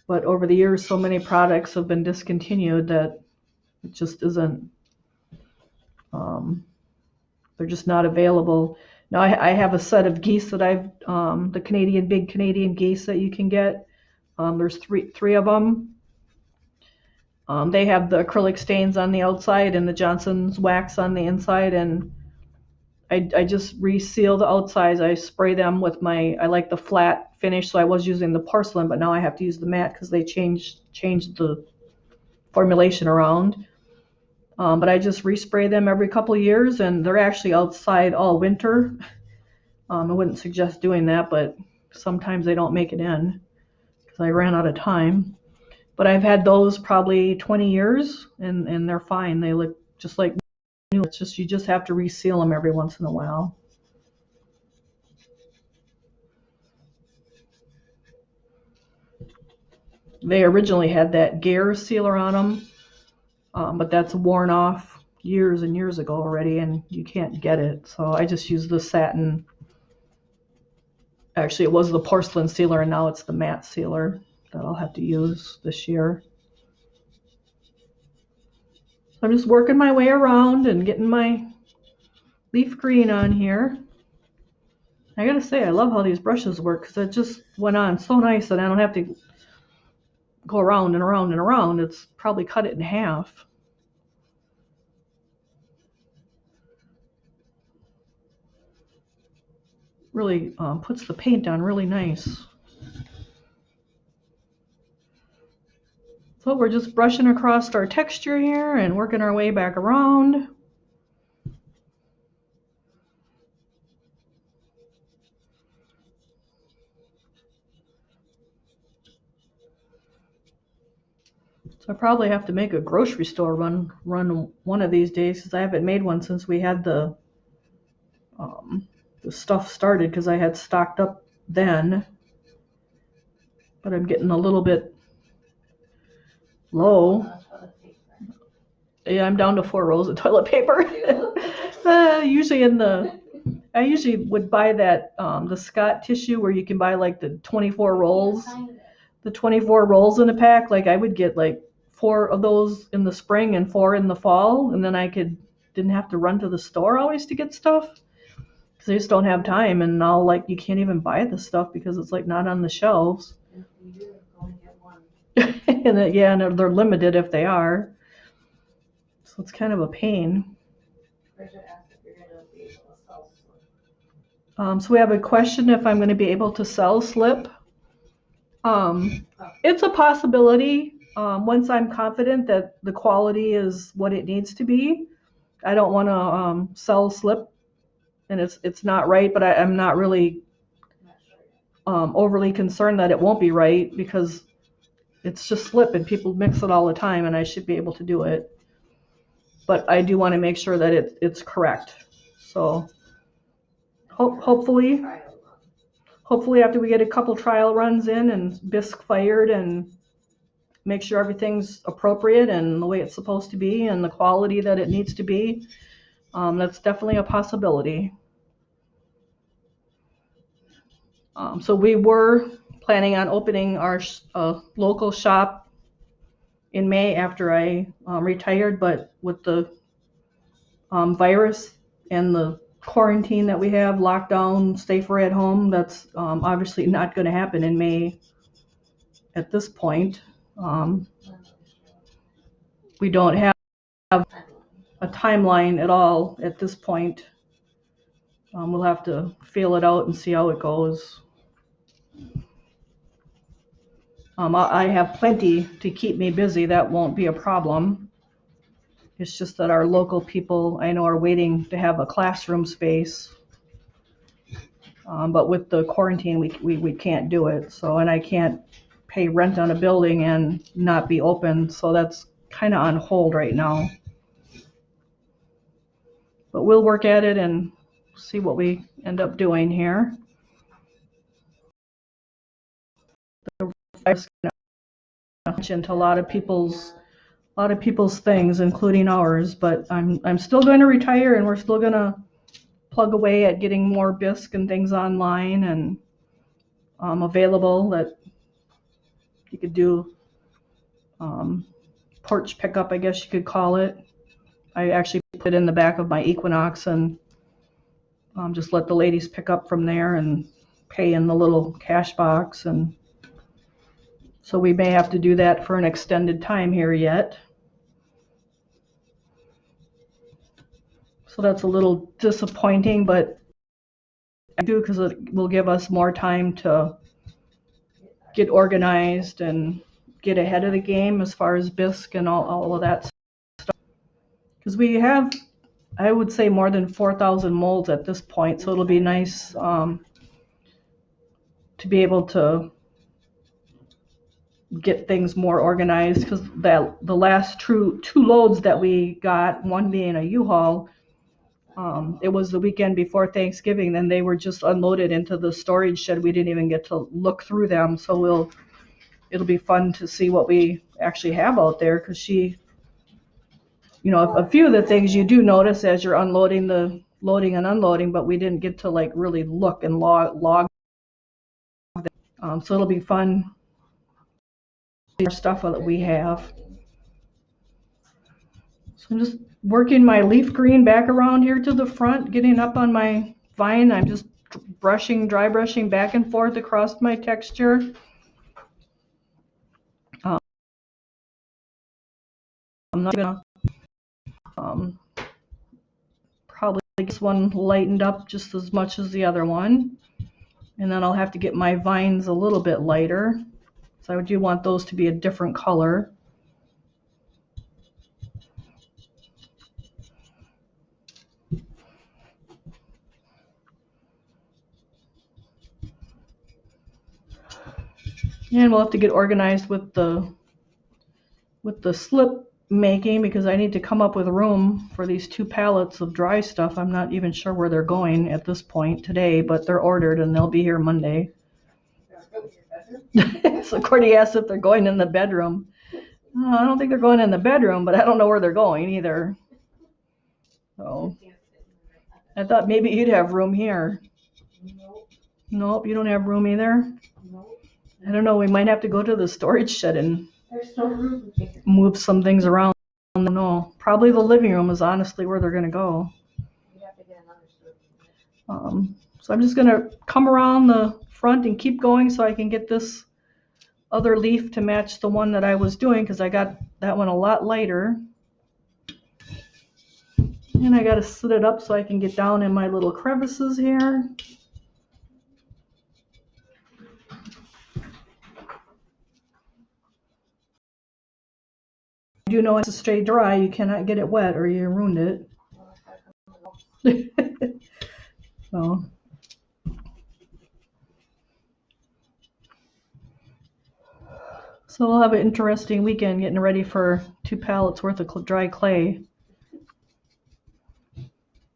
But over the years, so many products have been discontinued that it just isn't, they're just not available. Now I have a set of geese that I've, the big Canadian geese that you can get. There's three of them. They have the acrylic stains on the outside and the Johnson's wax on the inside, and I just reseal the outsides. I spray them with I like the flat finish, so I was using the porcelain, but now I have to use the matte because they changed the formulation around. But I just respray them every couple of years, and they're actually outside all winter. I wouldn't suggest doing that, but sometimes they don't make it in because I ran out of time. But I've had those probably 20 years, and they're fine. They look just like new. It's just you just have to reseal them every once in a while. They originally had that Gare sealer on them, but that's worn off years and years ago already, and you can't get it. So I just use the satin. Actually, it was the porcelain sealer, and now it's the matte sealer that I'll have to use this year. So I'm just working my way around and getting my leaf green on here. I gotta say, I love how these brushes work because it just went on so nice and I don't have to go around and around and around. It's probably cut it in half. Really puts the paint on really nice. So we're just brushing across our texture here and working our way back around. So I probably have to make a grocery store run one of these days because I haven't made one since we had the stuff started because I had stocked up then. But I'm getting a little bit low. Yeah, I'm down to 4 rolls of toilet paper. I usually would buy that the Scott tissue where you can buy like the 24 rolls. The 24 rolls in a pack. Like I would get like 4 of those in the spring and 4 in the fall, and then I didn't have to run to the store always to get stuff because I just don't have time. And now like you can't even buy the stuff because it's like not on the shelves. And they're limited if they are. So it's kind of a pain. So we have a question if I'm going to be able to sell slip. It's a possibility. Once I'm confident that the quality is what it needs to be. I don't want to sell slip and it's not right, but I'm not really overly concerned that it won't be right because it's just slip and people mix it all the time and I should be able to do it. But I do want to make sure that it's correct. So hopefully after we get a couple trial runs in and Bisque fired and make sure everything's appropriate and the way it's supposed to be and the quality that it needs to be. That's definitely a possibility. So we were planning on opening our local shop in May after I retired, but with the virus and the quarantine that we have, lockdown, stay for at home, that's obviously not going to happen in May at this point. We don't have a timeline at all at this point. We'll have to feel it out and see how it goes. I have plenty to keep me busy. That won't be a problem. It's just that our local people, I know, are waiting to have a classroom space. But with the quarantine, we can't do it. So, and I can't pay rent on a building and not be open. So that's kind of on hold right now. But we'll work at it and see what we end up doing here. The virus into a lot of people's things, including ours. But I'm still going to retire, and we're still going to plug away at getting more Bisque and things online and available that you could do. Porch pickup, I guess you could call it. I actually put it in the back of my Equinox and just let the ladies pick up from there and pay in the little cash box. And so we may have to do that for an extended time here yet. So that's a little disappointing, but I do, because it will give us more time to get organized and get ahead of the game as far as Bisque and all of that stuff. Because we have, I would say, more than 4,000 molds at this point, so it'll be nice to be able to get things more organized, because the last two loads that we got, one being a U-Haul, it was the weekend before Thanksgiving, and they were just unloaded into the storage shed. We didn't even get to look through them, so it'll be fun to see what we actually have out there, because a few of the things you do notice as you're unloading, the loading and unloading, but we didn't get to like really look and log them. So it'll be fun to see our stuff that we have. So I'm just working my leaf green back around here to the front, getting up on my vine. I'm just dry brushing back and forth across my texture. I'm not gonna probably get this one lightened up just as much as the other one, and then I'll have to get my vines a little bit lighter, so I do want those to be a different color. And we'll have to get organized with the slip making, because I need to come up with room for these 2 pallets of dry stuff. I'm not even sure where they're going at this point today, but they're ordered and they'll be here Monday. So Courtney asked if they're going in the bedroom. I don't think they're going in the bedroom, but I don't know where they're going either. So I thought maybe you'd have room here. Nope, you don't have room either? Nope. I don't know, we might have to go to the storage shed and There's no room here. move some things around. I don't know. Probably the living room is honestly where they're going to go. We'd have to get another storage. So I'm just going to come around the front and keep going so I can get this other leaf to match the one that I was doing, because I got that one a lot lighter. And I got to sit it up so I can get down in my little crevices here. You do know it's to stay dry. You cannot get it wet or you ruined it. So we'll have an interesting weekend getting ready for 2 pallets worth of dry clay.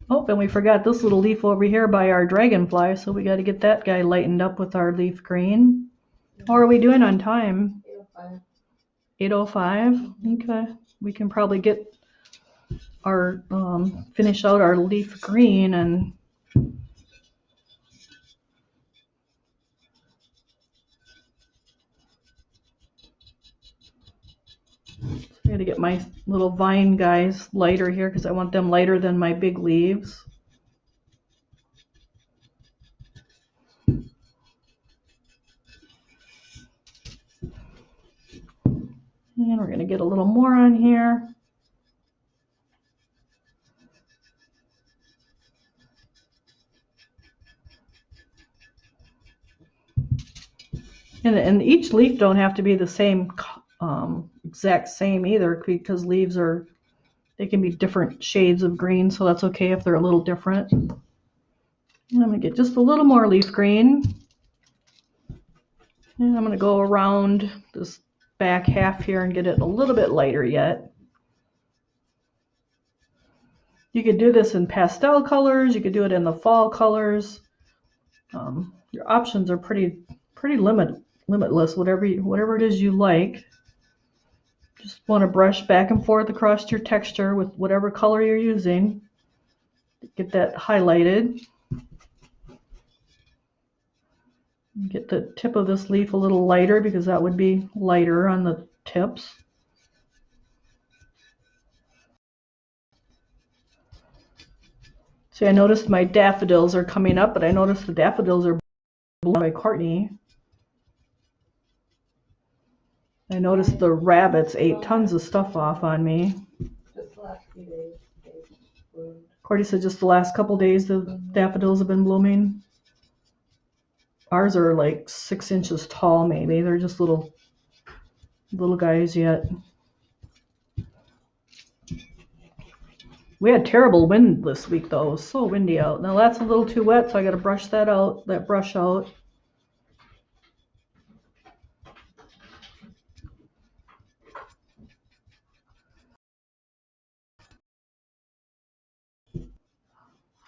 Oh, and we forgot this little leaf over here by our dragonfly, so we got to get that guy lightened up with our leaf green. How are we doing on time? 8:05. 8:05. Okay, we can probably get our finish out our leaf green and I gotta get my little vine guys lighter here because I want them lighter than my big leaves. And we're gonna get a little more on here. And each leaf don't have to be the same, exact same either, because leaves are, they can be different shades of green, so that's okay if they're a little different. And I'm gonna get just a little more leaf green. And I'm gonna go around this back half here and get it a little bit lighter yet. You could do this in pastel colors, you could do it in the fall colors. Your options are pretty limitless, whatever it is you like. Just want to brush back and forth across your texture with whatever color you're using. Get that highlighted. Get the tip of this leaf a little lighter because that would be lighter on the tips. See, I noticed my daffodils are coming up, but I noticed the daffodils are blown by Courtney. I noticed the rabbits ate tons of stuff off on me. Just the last few days, they've bloomed. Courtney said just the last couple days the daffodils have been blooming. Ours are like 6 inches tall, maybe. They're just little guys yet. We had terrible wind this week, though. It was so windy out. Now that's a little too wet, so I got to brush that out. That brush out.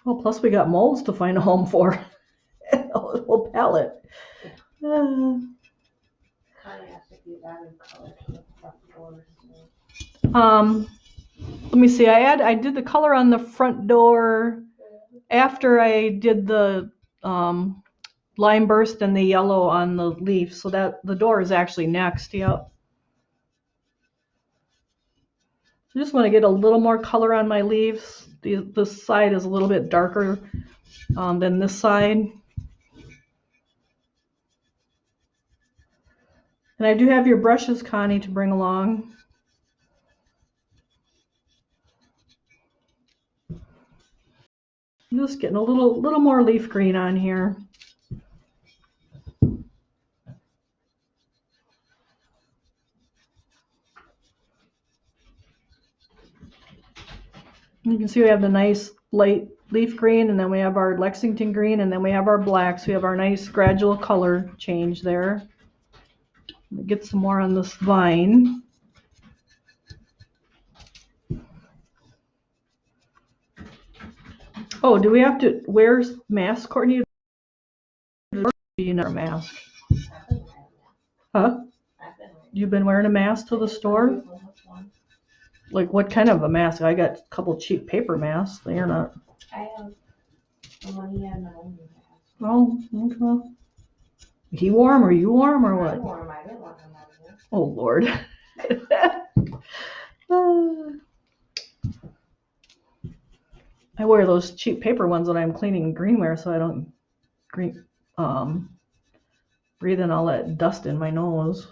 Well, plus we got molds to find a home for. A whole palette. Connie asked if you added color to the front doors. Let me see. I did the color on the front door after I did the lime burst and the yellow on the leaf, so that the door is actually next. Yep. I just want to get a little more color on my leaves. This side is a little bit darker than this side. And I do have your brushes, Connie, to bring along. I'm just getting a little more leaf green on here. You can see we have the nice light leaf green, and then we have our Lexington green, and then we have our blacks. We have our nice gradual color change there. Let me get some more on this vine. Oh, do we have to wear masks, Courtney? Or do you not wear a mask? Huh? You've been wearing a mask to the store? Like what kind of a mask? I got a couple cheap paper masks. They're not. I have the one he had my own mask. Oh, okay. He warm or you warm or what? I wore him. I didn't want him out of here. Oh Lord. I wear those cheap paper ones when I'm cleaning greenware so I don't breathe in all that dust in my nose.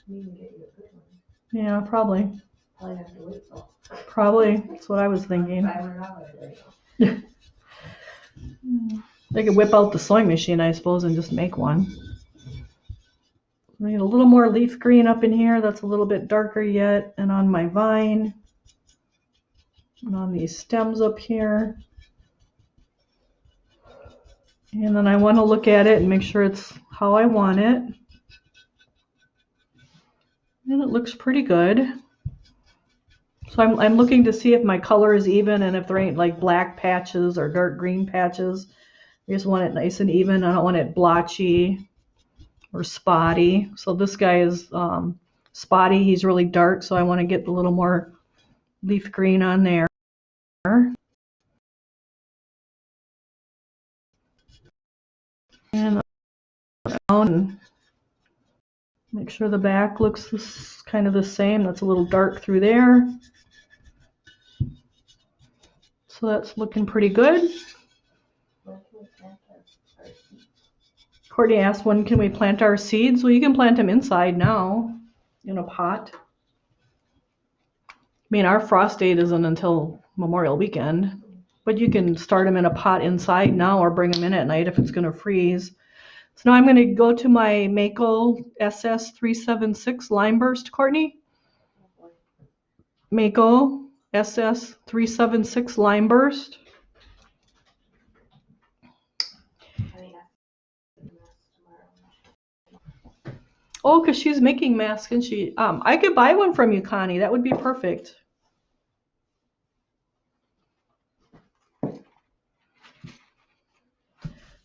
You can get you a good one. Yeah, probably. Probably have to wait till Probably. That's what I was thinking. $500 right now. They could whip out the sewing machine, I suppose, and just make one. I need a little more leaf green up in here. That's a little bit darker yet. And on my vine. And on these stems up here. And then I want to look at it and make sure it's how I want it. And it looks pretty good. So I'm looking to see if my color is even and if there ain't like black patches or dark green patches. I just want it nice and even. I don't want it blotchy or spotty. So this guy is spotty. He's really dark, so I want to get a little more leaf green on there. And make sure the back looks kind of the same. That's a little dark through there. So that's looking pretty good. Courtney asked, when can we plant our seeds? Well, you can plant them inside now in a pot. I mean, our frost date isn't until Memorial Weekend, but you can start them in a pot inside now or bring them in at night if it's going to freeze. So now I'm going to go to my Mako SS376 Lime Burst, Courtney. Mako SS376 Lime Burst. Oh, because she's making masks, and she I could buy one from you, Connie. That would be perfect.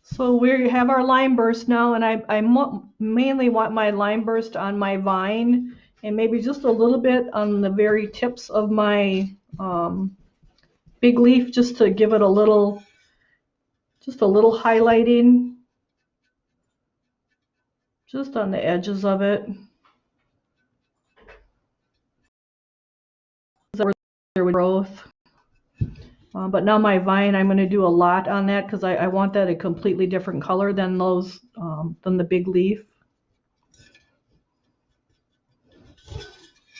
So we have our lime burst now, and I mainly want my lime burst on my vine, and maybe just a little bit on the very tips of my big leaf, just to give it a little highlighting, just on the edges of it. Growth. But now my vine, I'm going to do a lot on that because I want that a completely different color than those than the big leaf.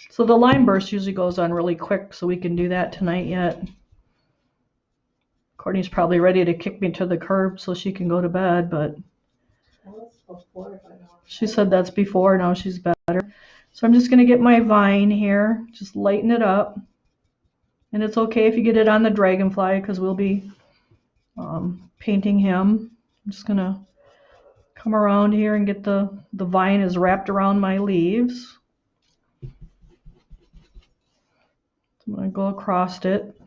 So the lime burst usually goes on really quick, so we can do that tonight yet. Courtney's probably ready to kick me to the curb so she can go to bed, but she said that's before. Now she's better. So I'm just going to get my vine here, just lighten it up. And it's okay if you get it on the Dragonfly because we'll be painting him. I'm just going to come around here and get the vine is wrapped around my leaves. I'm going to go across it.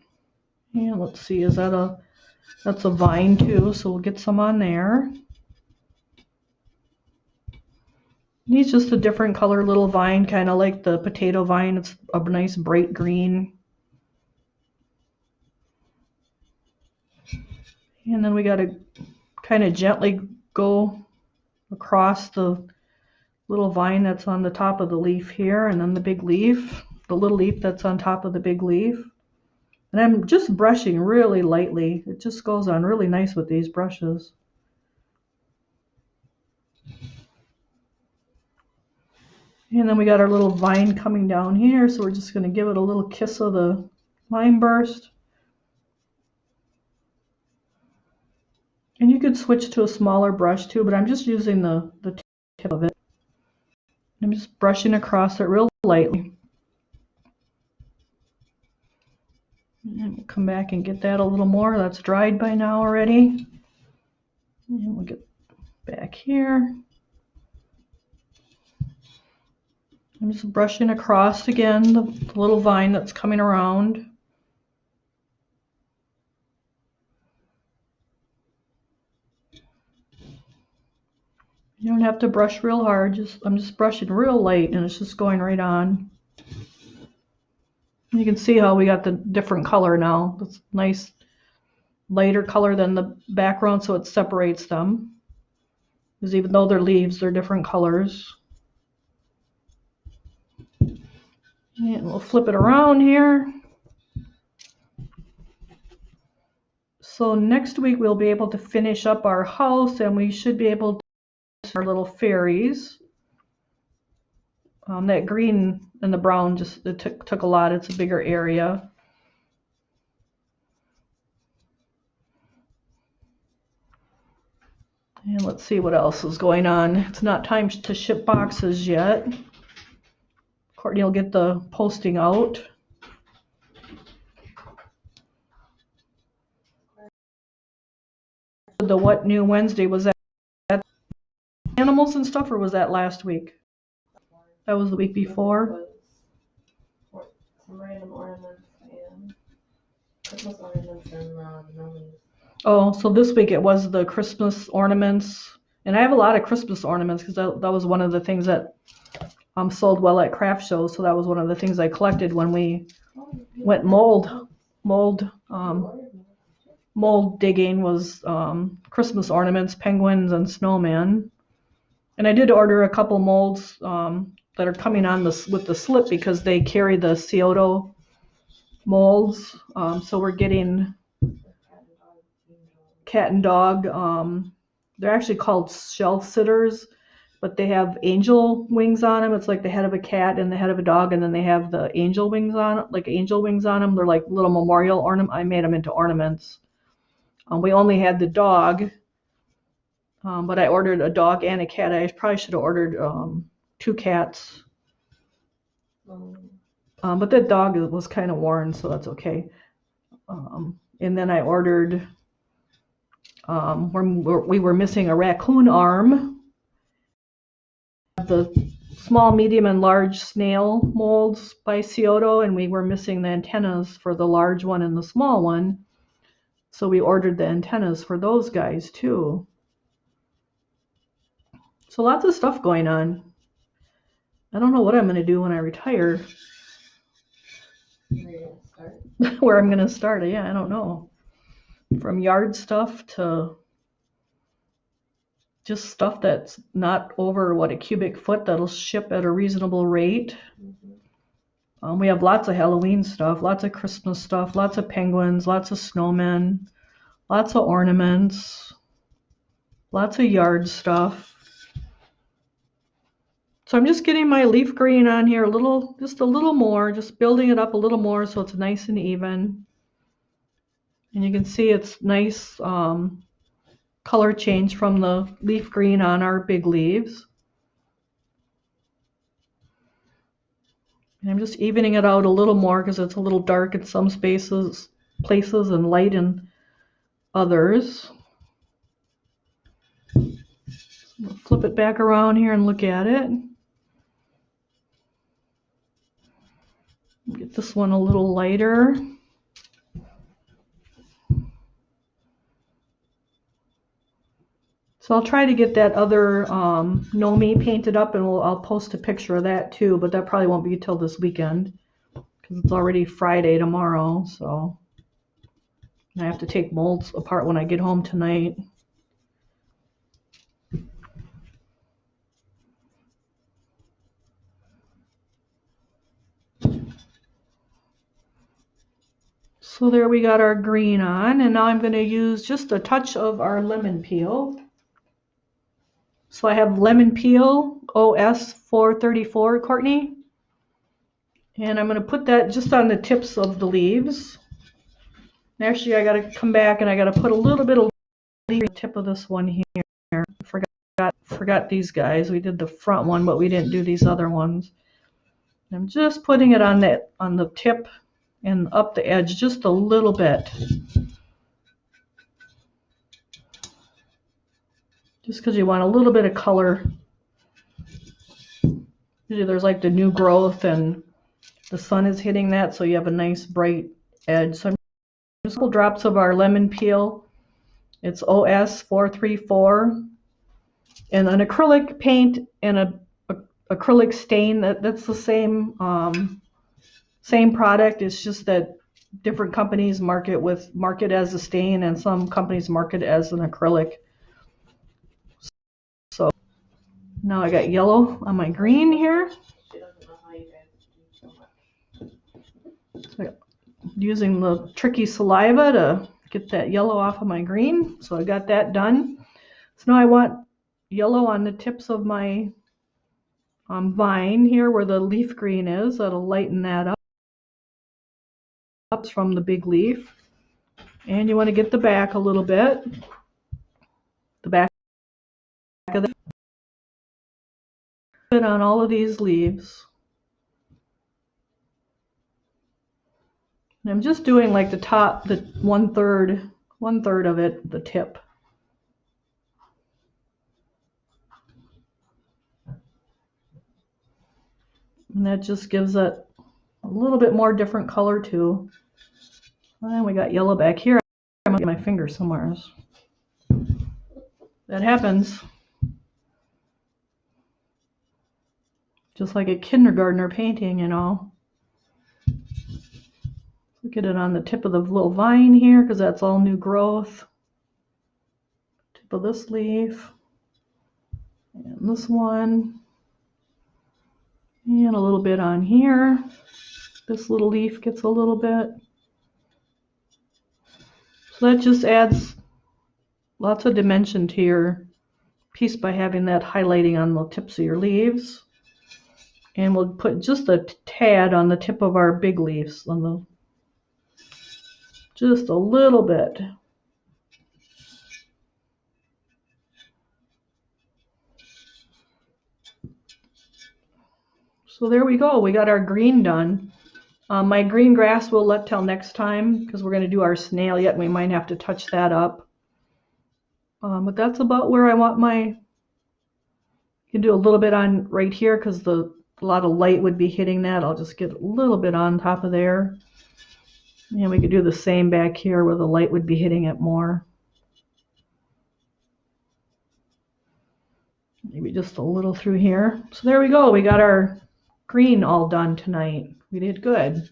And let's see, that's a vine too, so we'll get some on there. He's just a different color little vine, kind of like the potato vine. It's a nice bright green. And then we got to kind of gently go across the little vine that's on the top of the leaf here, and then the big leaf, the little leaf that's on top of the big leaf. And I'm just brushing really lightly. It just goes on really nice with these brushes. And then we got our little vine coming down here, so we're just going to give it a little kiss of the lime burst. And you could switch to a smaller brush too, but I'm just using the tip of it. I'm just brushing across it real lightly. And we'll come back and get that a little more. That's dried by now already. And we'll get back here. I'm just brushing across again the little vine that's coming around. You don't have to brush real hard. I'm just brushing real light, and it's just going right on. You can see how we got the different color now. It's nice lighter color than the background, so it separates them. Because even though they're leaves, they're different colors. And we'll flip it around here. So next week we'll be able to finish up our house, and we should be able to do our little fairies. That green and the brown it took a lot. It's a bigger area. And let's see what else is going on. It's not time to ship boxes yet. Courtney will get the posting out. The What New Wednesday, was that animals and stuff, or was that last week? That was the week before. Some random ornaments and Christmas ornaments and Gnomes. Oh, so this week it was the Christmas ornaments. And I have a lot of Christmas ornaments because that was one of the things that sold well at craft shows, so that was one of the things I collected when we went mold digging, was Christmas ornaments, penguins, and snowmen. And I did order a couple molds that are coming on with the slip, because they carry the Scioto molds. So we're getting cat and dog. They're actually called shelf sitters, but they have angel wings on them. It's like the head of a cat and the head of a dog, and then they have the angel wings on it, like angel wings on them. They're like little memorial ornament. I made them into ornaments. We only had the dog, but I ordered a dog and a cat. I probably should have ordered 2 cats. But that dog was kind of worn, so that's okay. And then I ordered, we were missing a raccoon arm. The small, medium, and large snail molds by Scioto, and we were missing the antennas for the large one and the small one. So we ordered the antennas for those guys too. So lots of stuff going on. I don't know what I'm going to do when I retire. Where I'm going to start, yeah, I don't know. From yard stuff to just stuff that's not over a cubic foot, that'll ship at a reasonable rate. We have lots of Halloween stuff, lots of Christmas stuff, lots of penguins, lots of snowmen, lots of ornaments, lots of yard stuff. So I'm just getting my leaf green on here just a little more, just building it up a little more so it's nice and even. And you can see it's nice color change from the leaf green on our big leaves. And I'm just evening it out a little more because it's a little dark in some places and light in others. We'll flip it back around here and look at it. Get this one a little lighter. So I'll try to get that other Gnome painted up, and I'll post a picture of that too, but that probably won't be till this weekend because it's already Friday tomorrow, so I have to take molds apart when I get home tonight. So there we got our green on, and now I'm going to use just a touch of our lemon peel. So I have lemon peel OS 434, Courtney, and I'm going to put that just on the tips of the leaves. And actually, I got to come back and I got to put a little bit of leaf on the tip of this one here. Forgot these guys. We did the front one, but we didn't do these other ones. I'm just putting it on the tip and up the edge just a little bit. Just because you want a little bit of color. Usually there's like the new growth and the sun is hitting that, so you have a nice bright edge. So I'm just couple drops of our lemon peel. It's OS 434. And an acrylic paint and a acrylic stain, that's the same product. It's just that different companies market as a stain, and some companies market as an acrylic. So now I got yellow on my green here. So using the tricky saliva to get that yellow off of my green. So I got that done. So now I want yellow on the tips of my vine here where the leaf green is. That'll lighten that up from the big leaf. And you want to get the back a little bit. The back of the on all of these leaves. And I'm just doing like the top, the one third of it, the tip. And that just gives it a little bit more different color too. And we got yellow back here. I'm gonna get my finger somewhere. That happens. just like a kindergartner painting, you know. Get it on the tip of the little vine here because that's all new growth. Tip of this leaf. And this one. And a little bit on here. This little leaf gets a little bit. So that just adds lots of dimension to your piece by having that highlighting on the tips of your leaves. And we'll put just a tad on the tip of our big leaves, on the just a little bit. So there we go. We got our green done. My green grass we'll let till next time because we're going to do our snail yet. And we might have to touch that up. But that's about where I want my. You can do a little bit on right here because a lot of light would be hitting that. I'll just get a little bit on top of there. And we could do the same back here where the light would be hitting it more. Maybe just a little through here. So there we go. We got our green all done tonight. We did good.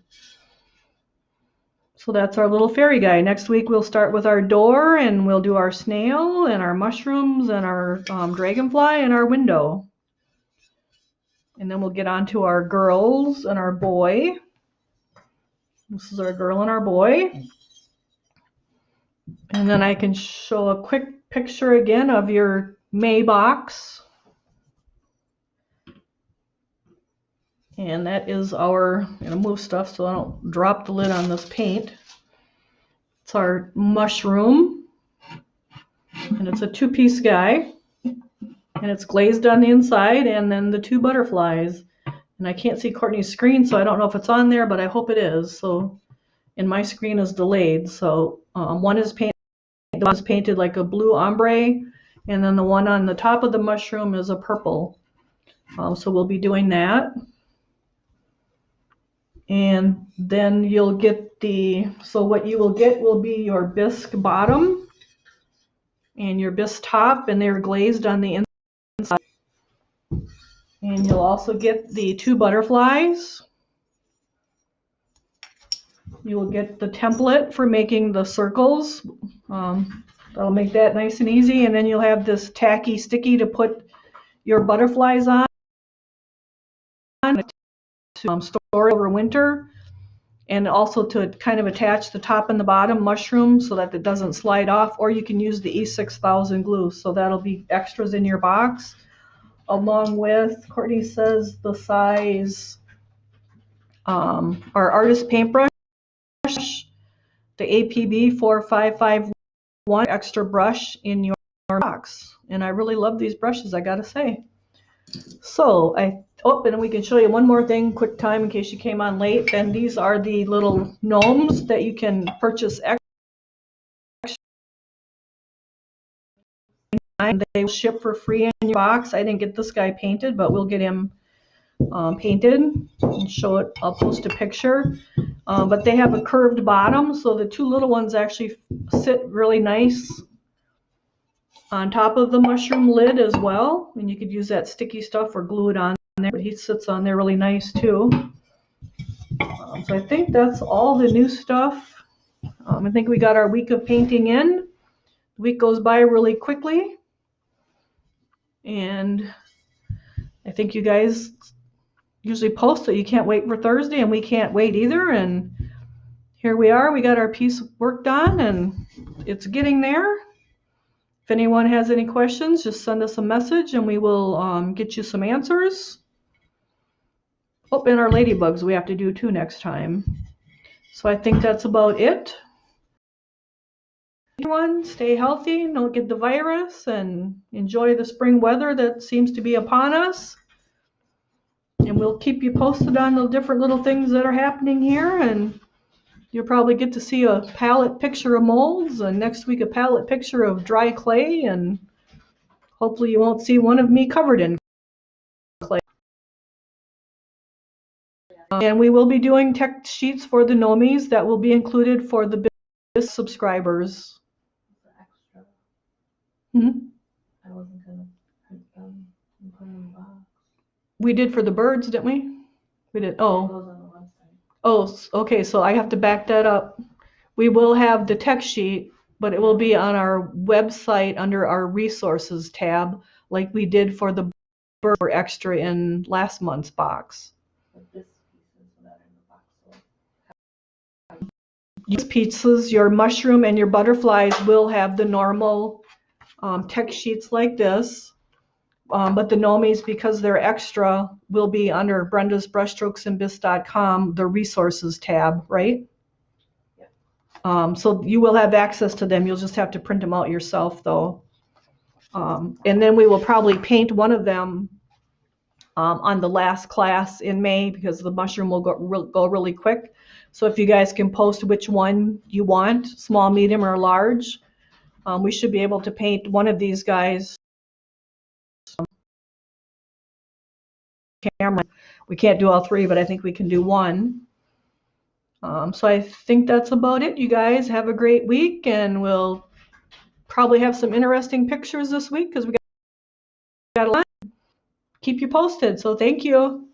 So that's our little fairy guy. Next week we'll start with our door and we'll do our snail and our mushrooms and our dragonfly and our window. And then we'll get on to our girls and our boy. This is our girl and our boy. And then I can show a quick picture again of your May box. And that is our, I'm going to move stuff so I don't drop the lid on this paint. It's our mushroom. And it's a two-piece guy. And it's glazed on the inside, and then the two butterflies. And I can't see Courtney's screen, so I don't know if it's on there, but I hope it is. So, and my screen is delayed. So one is painted like a blue ombre, and then the one on the top of the mushroom is a purple. So we'll be doing that. And then you'll get so what you will get will be your bisque bottom and your bisque top, and they're glazed on the inside. And you'll also get the two butterflies. You will get the template for making the circles. That'll make that nice and easy. And then you'll have this tacky sticky to put your butterflies on. To store over winter, and also to kind of attach the top and the bottom mushroom so that it doesn't slide off, or you can use the E6000 glue, so that'll be extras in your box, along with, Courtney says, the size, our artist paintbrush, the APB 4551 extra brush in your box. And I really love these brushes, I gotta say. So and we can show you one more thing, quick time in case you came on late. Then these are the little gnomes that you can purchase extra. They will ship for free in your box. I didn't get this guy painted, but we'll get him painted and show it. I'll post a picture. But they have a curved bottom, so the two little ones actually sit really nice on top of the mushroom lid as well. And you could use that sticky stuff or glue it on there, but he sits on there really nice too. So I think that's all the new stuff. I think we got our week of painting in. The week goes by really quickly. And I think you guys usually post that you can't wait for Thursday, and we can't wait either. And here we are. We got our piece worked on, and it's getting there. If anyone has any questions, just send us a message and we will get you some answers. Oh, and our ladybugs we have to do too next time. So I think that's about it. Everyone, stay healthy, don't get the virus, and enjoy the spring weather that seems to be upon us. And we'll keep you posted on the different little things that are happening here. And you'll probably get to see a palette picture of molds, and next week a palette picture of dry clay, and hopefully you won't see one of me covered in clay. And we will be doing text sheets for the Gnomes that will be included for the Bisque subscribers. I wasn't going to print them and put them in the box. We did for the birds, didn't we? We did. Oh. Those on the website. Oh, okay, so I have to back that up. We will have the text sheet, but it will be on our website under our resources tab, like we did for the bird for extra in last month's box. But this piece is not in the box. So These pieces, your mushroom and your butterflies will have the normal text sheets like this. But the Gnomes, because they're extra, will be under Brenda's brushstrokesandbisque.com, the resources tab, right? So you will have access to them. You'll just have to print them out yourself, though. And then we will probably paint one of them on the last class in May, because the mushroom will go really quick. So if you guys can post which one you want, small, medium, or large, we should be able to paint one of these guys. Camera. We can't do all three, but I think we can do one. So I think that's about it. You guys have a great week, and we'll probably have some interesting pictures this week because we got a lot. Keep you posted. So thank you.